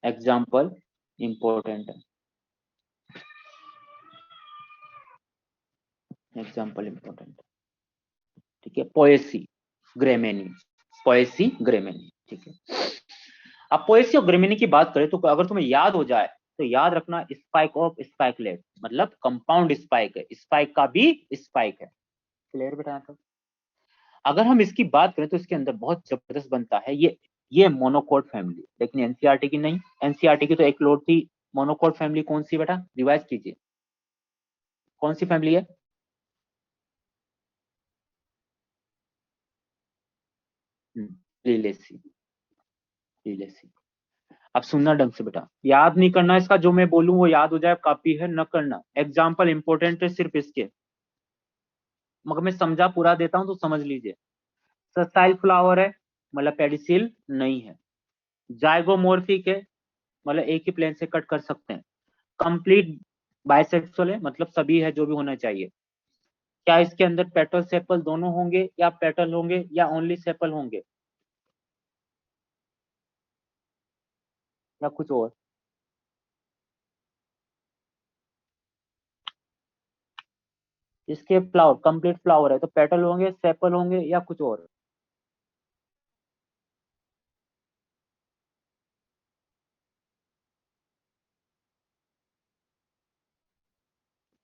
एग्जाम्पल इंपॉर्टेंट है। एग्जाम्पल इंपॉर्टेंट, ठीक है। पोएसी ग्रेमेनी, पोएसी ग्रेमेनी, ठीक है। अब पोएसी और ग्रेमेनी की बात करें तो अगर तुम्हें याद हो जाए तो याद रखना स्पाइक ऑफ स्पाइकलेट, मतलब कंपाउंड स्पाइक है, स्पाइक का भी स्पाइक है। क्लियर बेटा? तो अगर हम इसकी बात करें तो इसके अंदर बहुत जबरदस्त बनता है ये मोनोकोट फैमिली, लेकिन एनसीईआरटी की नहीं। एनसीईआरटी की तो एक लोड थी। मोनोकोट फैमिली कौन सी बेटा, रिवाइज कीजिए, कौन सी फैमिली है? लिलेसी, लिलेसी। अब सुनना ढंग से बेटा, याद नहीं करना इसका, जो मैं बोलूं वो याद हो जाए, कॉपी है न करना। एग्जाम्पल इंपॉर्टेंट है सिर्फ इसके, मगर मैं समझा पूरा देता हूं तो समझ लीजिए। सस्टाइल फ्लावर है, मतलब पेडिसिल नहीं है। जाइगोमोर्फिक है, मतलब एक ही प्लेन से कट कर सकते हैं। कंप्लीट बाइसेक्सुअल है, मतलब सभी है जो भी होना चाहिए। क्या इसके अंदर पेटल सेपल दोनों होंगे, या पेटल होंगे, या ओनली सेपल होंगे, या कुछ और? इसके फ्लावर कंप्लीट फ्लावर है तो पेटल होंगे, सेपल होंगे, या कुछ और?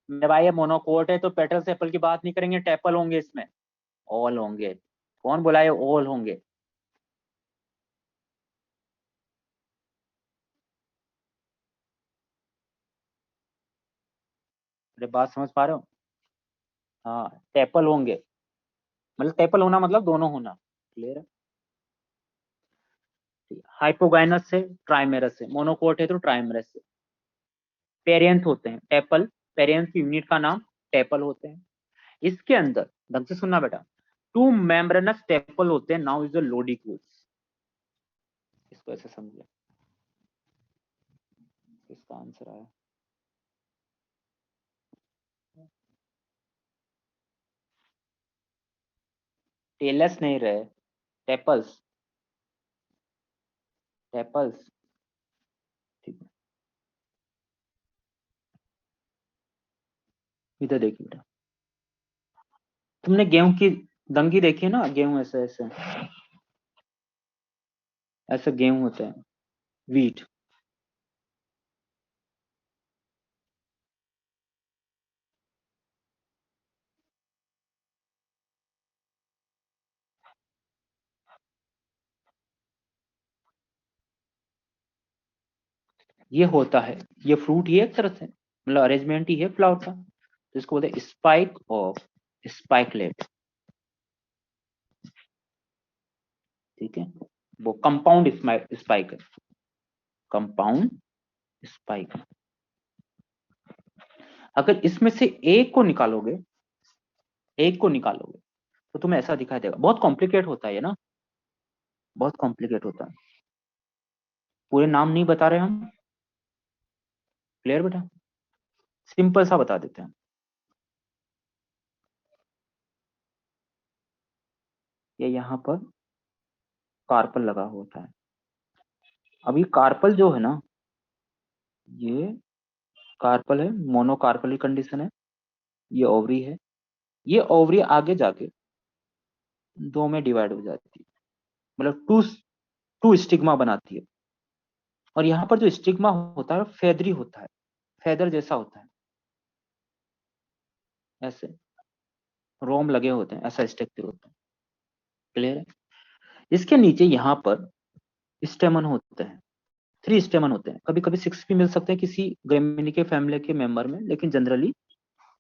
मेरे भाई ये मोनोकोट है तो पेटल सेपल की बात नहीं करेंगे, टेपल होंगे इसमें, ऑल होंगे। कौन बोला है ऑल होंगे? अरे बात समझ पा रहे हो? हाँ, टेपल होंगे, मतलब टेपल होना मतलब दोनों होना। क्लियर है? हाइपोगाइनस से ट्राइमेरस से, मोनोकोट है तो ट्राइमेरस से। पेरियंथ होते हैं टेपल, पेरियंथ की यूनिट का नाम टेपल होते हैं। इसके अंदर ढंग से सुनना बेटा, टू मेम्ब्रेनस टेपल होते हैं, नाउ इज द लोडिक्यूल्स। इसको ऐसे समझिए, इसका आंसर आया। टेलस नहीं रहे, टेपल्स, टेपल्स, ठीक है। इधर देखिए बेटा, तुमने गेहूं की दंगी देखी है ना, गेहूं ऐसे ऐसे ऐसे गेहूं होते हैं, वीट। ये होता है, ये फ्रूट ही है एक तरह से, मतलब अरेंजमेंट ही है फ्लावर का, तो इसको बोलते हैं स्पाइक ऑफ स्पाइकलेट, ठीक है। वो कंपाउंड स्पाइक है, कंपाउंड स्पाइक। अगर इसमें से एक को निकालोगे, एक को निकालोगे तो तुम्हें ऐसा दिखाई देगा। बहुत कॉम्प्लिकेट होता है ये ना, बहुत कॉम्प्लिकेट होता है। पूरे नाम नहीं बता रहे हम। क्लियर बेटा? सिंपल सा बता देते हैं। ये यहाँ पर कार्पल लगा होता है। अब ये कार्पल जो है ना, ये कार्पल है, मोनोकार्पल कंडीशन है। ये ओवरी है, ये ओवरी आगे जाके दो में डिवाइड हो जाती है, मतलब टू स्टिग्मा बनाती है। और यहाँ पर जो स्टिग्मा होता है फेदरी होता है, फेदर जैसा होता है, ऐसे रोम लगे होते हैं, ऐसा स्ट्रक्चर होता है। क्लियर है? इसके नीचे यहाँ पर स्टेमन होते हैं, थ्री स्टेमन होते हैं, कभी कभी सिक्स भी मिल सकते हैं किसी ग्रेमिनी के फैमिली के मेंबर में, लेकिन जनरली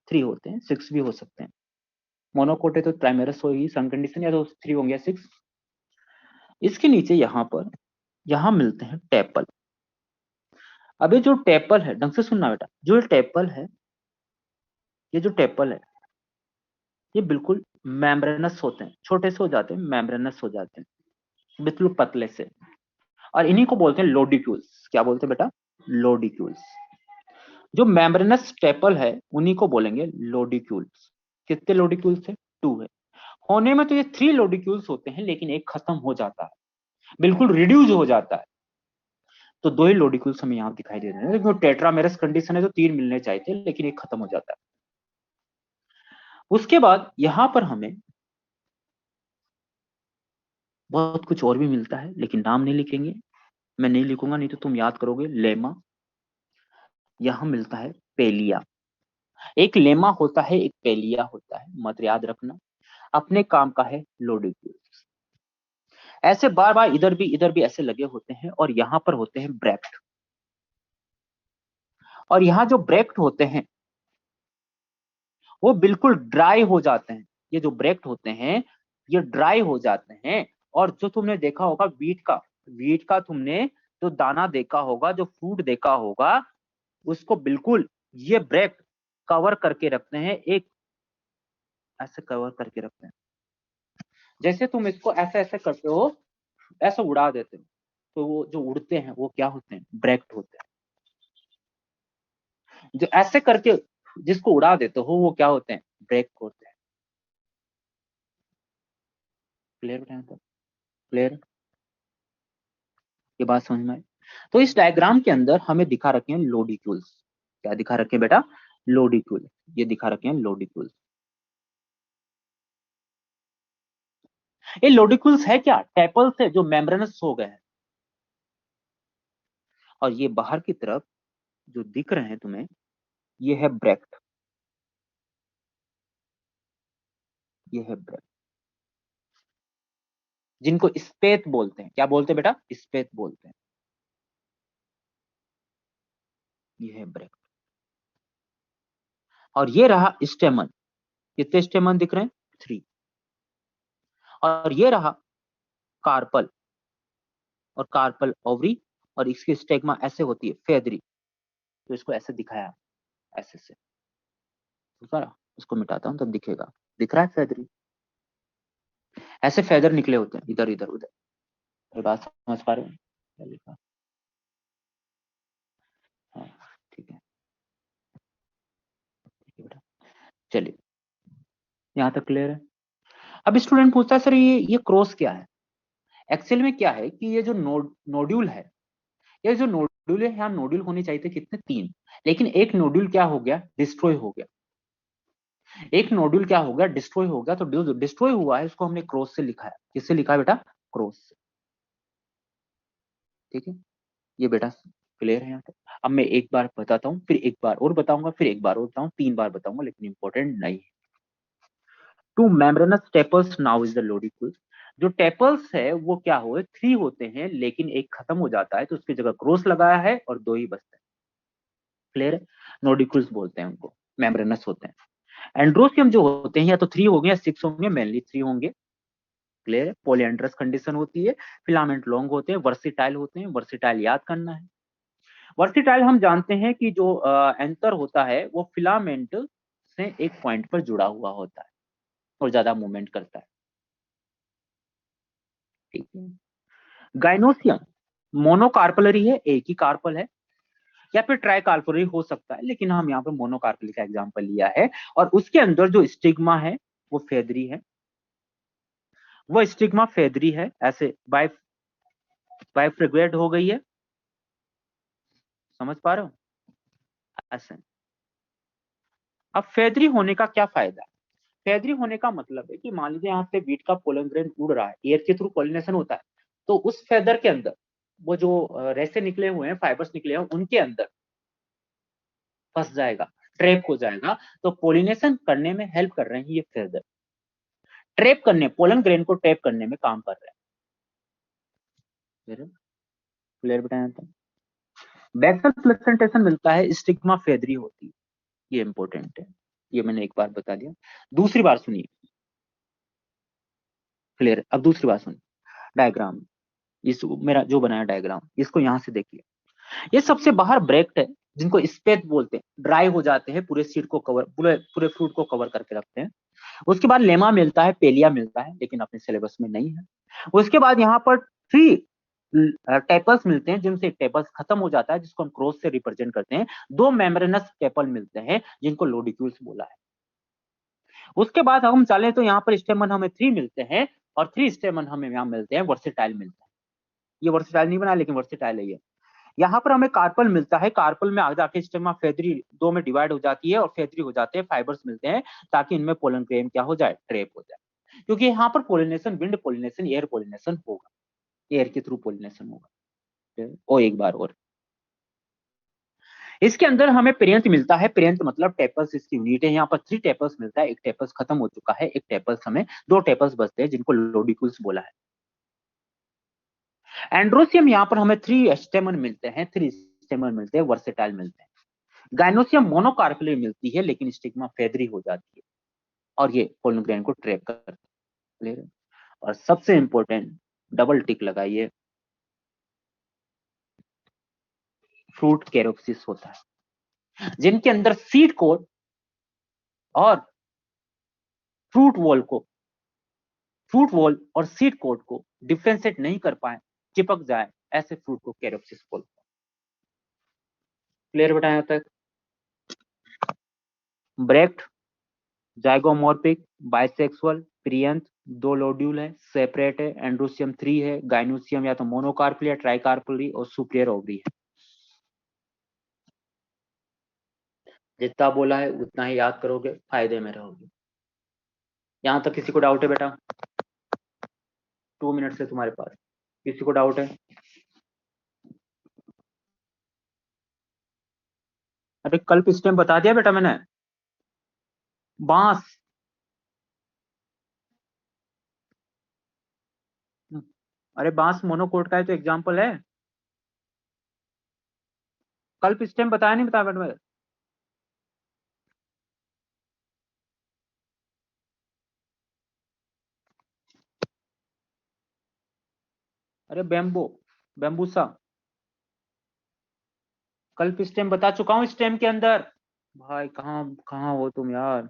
थ्री होते हैं, सिक्स भी हो सकते हैं। मोनोकोट है तो प्राइमरस होगी सम कंडीशन, या तो थ्री होंगे या सिक्स। इसके नीचे यहाँ पर यहाँ मिलते हैं टेपल। अब ये जो टेपल है, ढंग से सुनना बेटा, जो ये टेपल है, ये जो टेपल है, ये बिल्कुल मेम्ब्रेनस होते हैं, छोटे से हो जाते हैं, मेम्ब्रेनस हो जाते हैं बिल्कुल पतले से। और इन्हीं को बोलते हैं लोडिक्यूल्स। क्या बोलते हैं बेटा? लोडिक्यूल्स। जो मेम्ब्रेनस टेपल है उन्हीं को बोलेंगे लोडिक्यूल्स। कितने लोडिक्यूल्स है? टू है। होने में तो ये थ्री लोडिक्यूल्स होते हैं, लेकिन एक खत्म हो जाता है, बिल्कुल रिड्यूस हो जाता है, तो दो ही लोडिक्यूल्स हमें यहाँ दिखाई दे रहे हैं। लेकिन टेट्रामेरस कंडीशन है तो तीन मिलने चाहिए थे, लेकिन एक खत्म हो जाता है। उसके बाद यहां पर हमें बहुत कुछ और भी मिलता है, लेकिन नाम नहीं लिखेंगे, मैं नहीं लिखूंगा, नहीं तो तुम याद करोगे। लेमा, यहां मिलता है पेलिया। एक लेमा होता है, एक पेलिया होता है, मत याद रखना, अपने काम का है लोडिक्यूल्स। ऐसे बार बार इधर भी ऐसे लगे होते हैं, और यहां पर होते हैं ब्रैक्ट। और यहाँ जो ब्रैक्ट होते हैं वो बिल्कुल ड्राई हो जाते हैं। ये जो ब्रैक्ट होते हैं ये ड्राई हो जाते हैं। और जो तुमने देखा होगा वीट का तुमने जो दाना देखा होगा, जो फ्रूट देखा होगा, उसको बिल्कुल ये ब्रैक्ट कवर करके रखते हैं, एक ऐसे कवर करके रखते हैं। जैसे तुम इसको ऐसे ऐसे करते हो, ऐसे उड़ा देते हो, तो वो जो उड़ते हैं वो क्या होते हैं? ब्रैक्ट होते हैं। जो ऐसे करके जिसको उड़ा देते हो वो क्या होते हैं? ब्रैक्ट होते हैं। क्लियर बताएं तो? क्लियर? ये बात समझ में आई? तो इस डायग्राम के अंदर हमें दिखा रखे हैं लोडिक्यूल्स। क्या दिखा रखे हैं बेटा? लोडिक्यूल। ये दिखा रखे हैं लोडिक्यूल्स। ये लोडिक्यूल्स है क्या? टेपल्स है जो मेम्ब्रेनस हो गए हैं। और ये बाहर की तरफ जो दिख रहे हैं तुम्हें, ये है ब्रैक्ट। ये है ब्रैक्ट, जिनको स्पेत बोलते हैं। क्या बोलते हैं बेटा? स्पेत बोलते हैं। ये है ब्रैक्ट। और ये रहा स्टेमन। कितने स्टेमन दिख रहे हैं? 3। और ये रहा कार्पल, और कार्पल ओवरी, और इसकी स्टेगमा ऐसे होती है, फेदरी। तो इसको ऐसे दिखाया, ऐसे से। उसको मिटाता हूं तब दिखेगा। दिख रहा है फेदरी? ऐसे फेदर निकले होते हैं इधर इधर उधर। ये बात समझ पा रहे हो? क्या लिखा? हाँ, ठीक है, ठीक है बेटा। चलिए, यहाँ तक क्लियर है। अब स्टूडेंट पूछता है, सर ये क्रॉस क्या है? एक्चुअल में क्या है कि ये जो नोड्यूल है, ये जो नोड्यूल है, यहाँ नोड्यूल होने चाहिए थे कितने? 3। लेकिन एक नोड्यूल क्या हो गया? डिस्ट्रॉय हो गया। एक नोड्यूल क्या हो गया? डिस्ट्रॉय हो गया। तो जो डिस्ट्रॉय हुआ है उसको हमने क्रॉस से लिखा है। किससे लिखा है बेटा? क्रॉस से। ठीक है, ये बेटा क्लियर है यहाँ तक? अब मैं एक बार बताता हूँ, फिर एक बार और बताऊंगा, फिर एक बार और बताऊँ, 3 बार बताऊंगा, लेकिन इंपॉर्टेंट नहीं है। Two membranous tepals now is the lodicule. जो टेपल्स है वो क्या हुए? 3 होते हैं, लेकिन एक खत्म हो जाता है, तो उसकी जगह क्रॉस लगाया है और 2 ही बचते हैं। क्लियर है? नोडिक्यूल्स बोलते हैं उनको, मेम्ब्रेनस होते हैं। एंड्रोसियम जो होते हैं या तो 3 होंगे या 6 होंगे, मेनली 3 होंगे। क्लियर है? पॉलीएंड्रस कंडीशन होती है। फिलामेंट लॉन्ग होते हैं, वर्सिटाइल होते हैं। वर्सिटाइल याद करना है। वर्सिटाइल हम जानते हैं कि जो एंकर होता है वो फिलामेंट से एक पॉइंट पर जुड़ा हुआ होता है और ज्यादा मूवमेंट करता है। ठीक है। गाइनोसियम मोनोकार्पलरी है, एक ही कार्पल है, या फिर ट्राई कार्पलरी हो सकता है, लेकिन हम यहाँ पे मोनोकार्पलरी का एग्जांपल लिया है। और उसके अंदर जो स्टिग्मा है वो फेदरी है। वो स्टिग्मा फेदरी है, ऐसे बाइफ्रिगेट हो गई है। समझ पा रहे हो? ऐसे। अब फेदरी होने का क्या फायदा है? फेदरी होने का मतलब है कि मान लीजिए यहाँ पे वीट का पोलन ग्रेन उड़ रहा है, एयर के थ्रू पोलिनेशन होता है, तो उस फेदर के अंदर वो जो रेसे निकले हुए हैं, फाइबर्स निकले हैं, उनके अंदर फंस जाएगा, ट्रैप हो जाएगा। तो पोलिनेशन करने में हेल्प कर रहे हैं ये फेदर। ट्रैप करने, पोलन ग्रेन को ट्रैप करने में काम कर रहे हैं। क्लियर बताया था? बैक्सल प्लेसेंटेशन मिलता है, स्टिग्मा फेदरी होती है। ये इंपॉर्टेंट है, ये मैंने एक बार बता दिया। दूसरी बार सुनिए। क्लियर? अब दूसरी बार सुनिए। डायग्राम, इस मेरा जो बनाया डायग्राम, इसको यहाँ से देखिए। ये सबसे बाहर ब्रेक्ट है, जिनको स्पेथ बोलते हैं, ड्राई हो जाते हैं, पूरे सीड को कवर, पूरे पूरे फ्रूट को कवर करके रखते हैं। उसके बाद लेमा मिलता है, पेलिया मिलता है, लेकिन अपने सिलेबस में नहीं है। उसके बाद यहाँ पर 3 टेपल्स मिलते हैं, जिनसे टेपल्स खत्म हो जाता है, जिसको हम क्रॉस से रिप्रेजेंट करते हैं। 2 मेम्ब्रेनस टेपल मिलते हैं, जिनको लोडिक्यूल्स बोला है। उसके बाद हम चलें तो यहाँ पर स्टेमन हमें 3 मिलते हैं, और 3 स्टेमन हमें यहाँ मिलते हैं, वर्सेटाइल मिलते हैं। ये वर्सेटाइल नहीं बना, लेकिन वर्सेटाइल है ये। यहाँ पर हमें कार्पल मिलता है, कार्पल में आगे जाके स्टेमा फेदरी दो में डिवाइड हो जाती है और फेदरी हो जाते हैं, फाइबर्स मिलते हैं ताकि इनमें पोलन ग्रेन क्या हो जाए, ट्रैप हो जाए, क्योंकि यहाँ पर pollination wind pollination, air pollination होगा, एयर के थ्रू पोलिनेशन होगा। और एक बार और इसके अंदर हमें पर्यंत मिलता है, पर्यंत मतलब टेपल्स इसकी यूनिट है। यहाँ पर 3 टेपल्स मिलता है, एक टेपल्स खत्म हो चुका है, एक टेपल्स हमें 2 टेपल्स बचते हैं जिनको लोडिकुल्स बोला है। एंड्रोसियम यहाँ पर हमें 3 स्टेमन मिलते हैं, 3 स्टेमन मिलते हैं, वर्सेटाइल मिलते हैं। गाइनोसियम मोनोकार्पली मिलती है लेकिन स्टिग्मा फेदरी हो जाती है और ये पोलन ग्रेन को ट्रैप करती है। और सबसे इंपॉर्टेंट डबल टिक लगाइए, फ्रूट कैरोप्सिस होता है जिनके अंदर सीड कोट और फ्रूट वॉल और सीड कोट को डिफ्रेंशिएट नहीं कर पाए, चिपक जाए, ऐसे फ्रूट को कैरोप्सिस बोलते हैं। क्लियर बेटा यहां तक? ब्रेक्ट, जाइगोमॉर्फिक, बाइसेक्सुअल, प्रियंत, 2 लॉड्यूल है, सेपरेट है, एंड्रोसियम 3 है, गाइनोसियम या तो मोनोकार्पली या ट्राइकार्पली और सुपीरियर ओवरी है। जितना बोला है उतना ही याद करोगे, फायदे में रहोगे। यहां तक किसी को डाउट है बेटा? 2 मिनट से तुम्हारे पास, किसी को डाउट है? अरे कल्प स्टेम बता दिया बेटा मैंने। बांस, अरे बांस मोनोकोट का है तो एग्जाम्पल है। कल्प स्टेम बताया नहीं, बताया बेटा? अरे बैम्बूसा, कल्प स्टेम बता चुका हूँ स्टेम के अंदर। भाई कहाँ कहाँ हो तुम यार?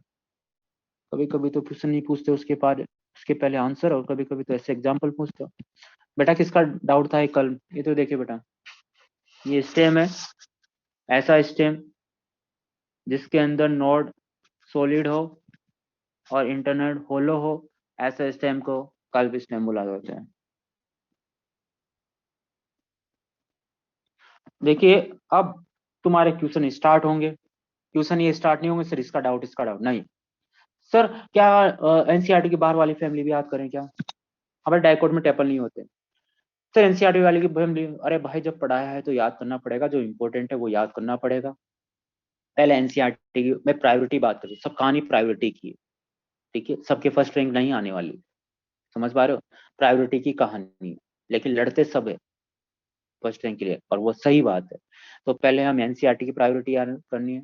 कभी कभी तो क्वेश्चन नहीं पूछते उसके बाद उसके पहले आंसर, और कभी कभी तो ऐसे एग्जाम्पल पूछते हो। बेटा किसका डाउट था? कल ये तो देखिए बेटा, ये स्टेम है, ऐसा स्टेम जिसके अंदर नोड सॉलिड हो और इंटरनल होलो हो, ऐसा स्टेम को कल्प स्टेम बोला जाता है। देखिए अब तुम्हारे क्वेश्चन स्टार्ट होंगे, क्वेश्चन ये स्टार्ट नहीं होंगे सर इसका डाउट इसका डाउट नहीं। सर क्या एनसीईआरटी की बाहर वाली फैमिली भी याद करें क्या? हमारे डाइकोट में टेपल नहीं होते। सर एनसीईआरटी वाली की फैमिली, अरे भाई जब पढ़ाया है तो याद करना पड़ेगा, जो इंपॉर्टेंट है वो याद करना पड़ेगा। पहले एनसीईआरटी की मैं प्रायोरिटी बात करूँ, सब कहानी प्रायोरिटी की, ठीक है, सबके फर्स्ट रैंक नहीं आने वाली, समझ पा रहे हो? प्रायोरिटी की कहानी, लेकिन लड़ते सब है फर्स्ट रैंक के लिए और वो सही बात है। तो पहले हम एनसीईआरटी की प्रायोरिटी करनी है।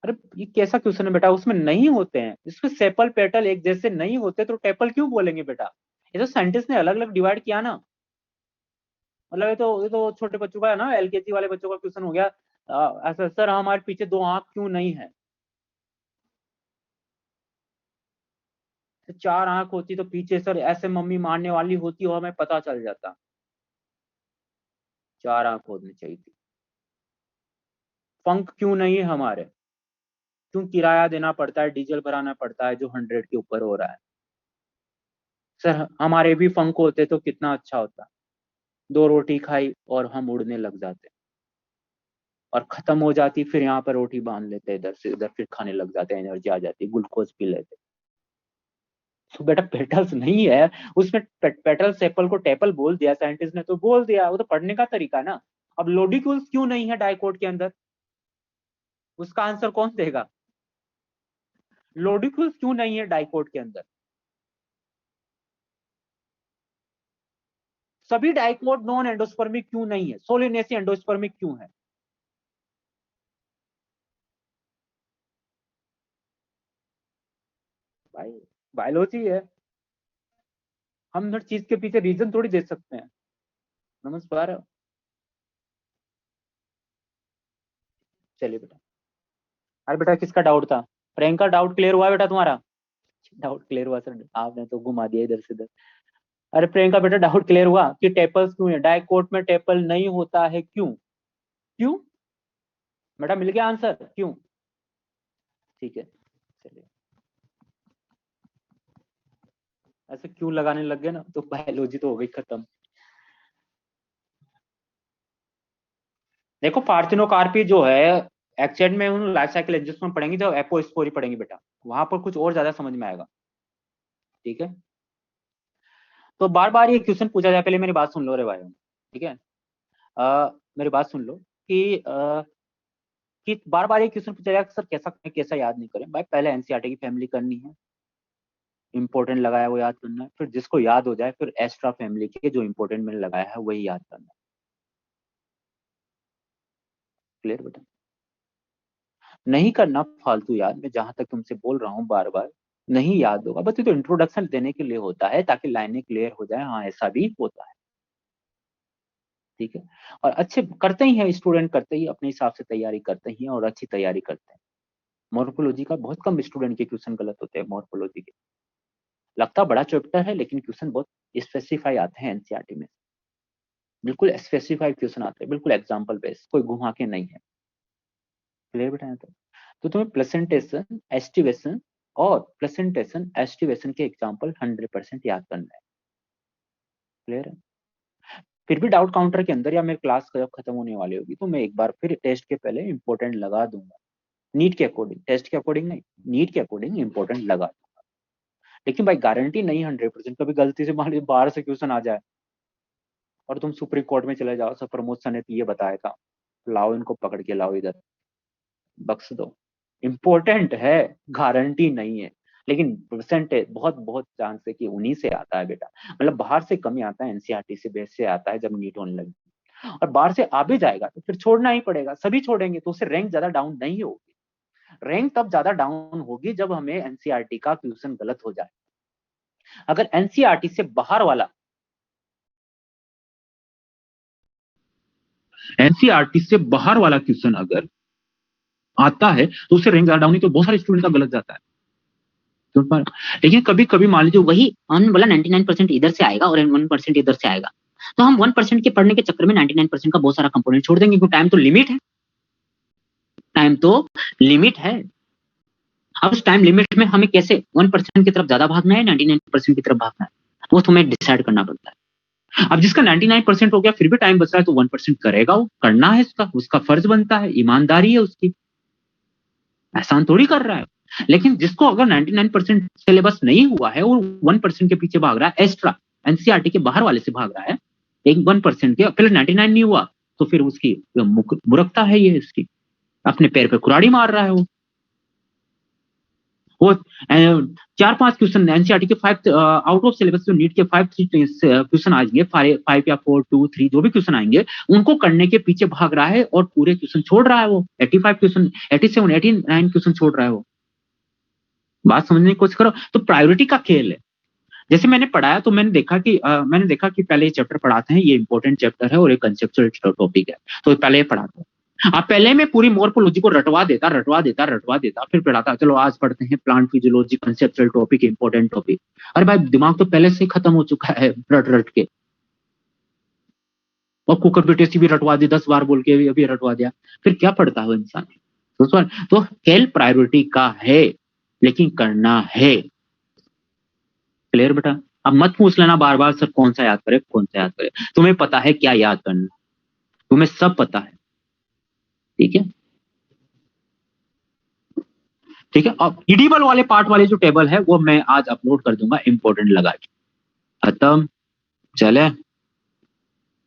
अरे ये कैसा क्वेश्चन है बेटा, उसमें नहीं होते हैं, इसमें सेपल पेटल एक जैसे नहीं होते तो टेपल क्यों बोलेंगे बेटा? ये तो साइंटिस्ट ने अलग अलग डिवाइड किया ना। मतलब ये तो छोटे बच्चों का है ना, एलकेजी वाले बच्चों का क्वेश्चन हो गया। ऐसा सर हमारे पीछे 2 आंख क्यों नहीं है? तो 4 आंख होती तो पीछे सर ऐसे मम्मी मारने वाली होती और हमें पता चल जाता। 4 आंख होनी चाहिए थी। पंख क्यों नहीं है हमारे? क्यों किराया देना पड़ता है, डीजल भराना पड़ता है जो 100 के ऊपर हो रहा है? सर हमारे भी पंख होते तो कितना अच्छा होता। 2 रोटी खाई और हम उड़ने लग जाते और खत्म हो जाती, फिर यहाँ पर रोटी बांध लेते इधर से उधर, फिर खाने लग जाते, एनर्जी आ जाती, ग्लूकोज पी लेते। तो बेटा पेटल्स नहीं है उसमें, पेटल सेपल को टेपल बोल दिया साइंटिस्ट ने तो बोल दिया, वो तो पढ़ने का तरीका है ना। अब लोडिक्यूल्स क्यों नहीं है डाइकोट के अंदर, उसका आंसर कौन देगा? लोडिक्यूल्स क्यों नहीं है डाइकोट के अंदर? सभी डाइकोट नॉन एंडोस्पर्मिक क्यों नहीं है, सोलिनेसी एंडोस्पर्मिक क्यों है? भाई बायोलॉजी है, हम हर चीज के पीछे रीजन थोड़ी दे सकते हैं, समझ पा रहे हो? चलिए बेटा, अरे बेटा किसका डाउट था? प्रियंका का डाउट क्लियर हुआ बेटा तुम्हारा? डाउट क्लियर हुआ सर, आपने तो घुमा दिया इधर से इधर। अरे प्रियंका बेटा डाउट क्लियर हुआ कि टेपल्स क्यों है, डाइकोट में टेपल नहीं होता है, क्यों? क्यों बेटा, मिल गया आंसर क्यों? ठीक है चलिए, ऐसे क्यों लगाने लग गए ना तो बायोलॉजी तो हो गई खत्म। देखो पार्थिनोकार्पी जो है एक्सेड में उन लाइफ साइकिल एडजस्टमेंट पढ़ेंगे जब एपोस्पोरी पढ़ेंगे बेटा, वहां पर कुछ और ज्यादा समझ में आएगा। ठीक है, तो बार बार ये क्वेश्चन पूछा जाए, पहले मेरी बात सुन लो रे भाई। ठीक है, मेरी बात सुन लो कि बार बार ये क्वेश्चन पूछा जाए सर कैसा करें कैसा याद नहीं करें। भाई पहले एनसीईआरटी की फैमिली करनी है, इंपॉर्टेंट लगाया वो याद करना है, फिर जिसको याद हो जाए फिर एक्स्ट्रा फैमिली के जो इंपॉर्टेंट मैंने लगाया है वही याद करना है। क्लियर बेटा? नहीं करना फालतू याद, मैं जहां तक तुमसे बोल रहा हूँ बार बार, नहीं याद होगा। बस ये तो इंट्रोडक्शन देने के लिए होता है ताकि लाइनें क्लियर हो जाए, हाँ ऐसा भी होता है। ठीक है, और अच्छे करते ही है स्टूडेंट, करते ही अपने हिसाब से तैयारी करते ही हैं और अच्छी तैयारी करते हैं। मॉर्फोलॉजी का बहुत कम स्टूडेंट के क्वेश्चन गलत होते हैं मॉर्फोलॉजी के। लगता बड़ा चैप्टर है लेकिन क्वेश्चन बहुत स्पेसिफाई आते हैं एनसीईआरटी में, बिल्कुल स्पेसिफाइड क्वेश्चन आते हैं, बिल्कुल एग्जाम्पल बेस्ड, कोई घुमा के नहीं है। क्लियर बेटा? तो तुम्हें प्रेजेंटेशन एस्टिवेशन और प्रेजेंटेशन एस्टिवेशन के एग्जाम्पल 100% याद करना है। क्लियर है? फिर भी डाउट काउंटर के अंदर या मेरी क्लास जब खत्म होने वाली होगी तो मैं एक बार फिर टेस्ट के पहले इंपॉर्टेंट लगा दूंगा, नीट के अकॉर्डिंग, टेस्ट के अकॉर्डिंग नहीं, नीट के अकॉर्डिंग इंपॉर्टेंट लगा दूंगा। लेकिन भाई गारंटी नहीं 100%, कभी गलती से मान लीजिए बाहर से क्वेश्चन आ जाए और तुम सुप्रीम कोर्ट में चले जाओ, सर प्रमोद सर ने तो ये बताया था, लाओ इनको पकड़ के लाओ इधर, बख्श दो। इम्पोर्टेंट है, गारंटी नहीं है, लेकिन परसेंटेज बहुत बहुत चांस है कि उन्हीं से आता है बेटा। मतलब बाहर से कम ही आता है, एनसीईआरटी से बेस से आता है जब नीट होने लगी। और बाहर से आ भी जाएगा तो फिर छोड़ना ही पड़ेगा, सभी छोड़ेंगे तो उससे रैंक ज्यादा डाउन नहीं होगी। रैंक तब ज्यादा डाउन होगी जब हमें एनसीईआरटी का क्वेश्चन गलत हो जाए। अगर एनसीईआरटी से बाहर वाला, एनसीईआरटी से बाहर वाला क्वेश्चन अगर आता है तो उससे रैंक ज्यादा डाउन, नहीं तो बहुत सारे स्टूडेंट का गलत जाता है। लेकिन कभी कभी मान लीजिए वही हमने बोला 99% इधर से आएगा और 1% इधर से आएगा, तो हम 1% के पढ़ने के चक्कर में 99% का बहुत सारा कंपोनेंट छोड़ देंगे, क्योंकि टाइम तो लिमिट है, टाइम तो लिमिट है। अब उस टाइम लिमिट में हमें कैसे 1% की तरफ ज्यादा भागना है, 99% की तरफ भागना है, वो तुम्हें डिसाइड करना पड़ता है। अब जिसका 99% हो गया फिर भी टाइम बच रहा है तो 1% करेगा, वो करना है, उसका फर्ज बनता है, ईमानदारी है उसकी, एहसान थोड़ी कर रहा है। लेकिन जिसको अगर 99% सिलेबस नहीं हुआ है और 1% के पीछे भाग रहा है, एक्स्ट्रा एनसीईआरटी के बाहर वाले से भाग रहा है, एक 1% के पहले 99 नहीं हुआ तो फिर उसकी मूर्खता है, ये इसकी अपने पैर पे कुराड़ी मार रहा है वो 4-5 क्वेश्चन एनसीईआरटी के 5 आउट ऑफ सिलेबस जो नीट के 5 क्वेश्चन आएंगे, 5 या 4 2 3 जो भी क्वेश्चन आएंगे उनको करने के पीछे भाग रहा है और पूरे क्वेश्चन छोड़ रहा है वो, 85 क्वेश्चन 87 89 क्वेश्चन छोड़ रहा है वो। बात समझने की कोशिश करो, तो प्रायोरिटी का खेल है। जैसे मैंने पढ़ाया तो मैंने देखा कि पहले ये चैप्टर पढ़ाते हैं, ये इंपॉर्टेंट चैप्टर है और एक कंसेप्चुअल टॉपिक है, तो पहले ये पढ़ाते हैं। अब पहले मैं पूरी मॉर्फोलॉजी को रटवा देता फिर पढ़ाता, चलो आज पढ़ते हैं plant physiology, conceptual topic, important topic. अरे भाई दिमाग तो पहले से खत्म हो चुका है रट रट के, और कुकर पिटेसी भी रटवा दी, 10 बार बोल के अभी रटवा दिया, फिर क्या पढ़ता है इंसान। तो खेल प्रायोरिटी का है लेकिन करना है। क्लियर बेटा? अब मत पूछ लेना बार बार सर कौन सा याद करे कौन सा याद करे, तुम्हें पता है क्या याद करना, तुम्हें सब पता है। ठीक है, ठीक है। अब ईडीबल वाले पार्ट वाले जो टेबल है वो मैं आज अपलोड कर दूंगा इंपॉर्टेंट लगा के। खत्म, चले।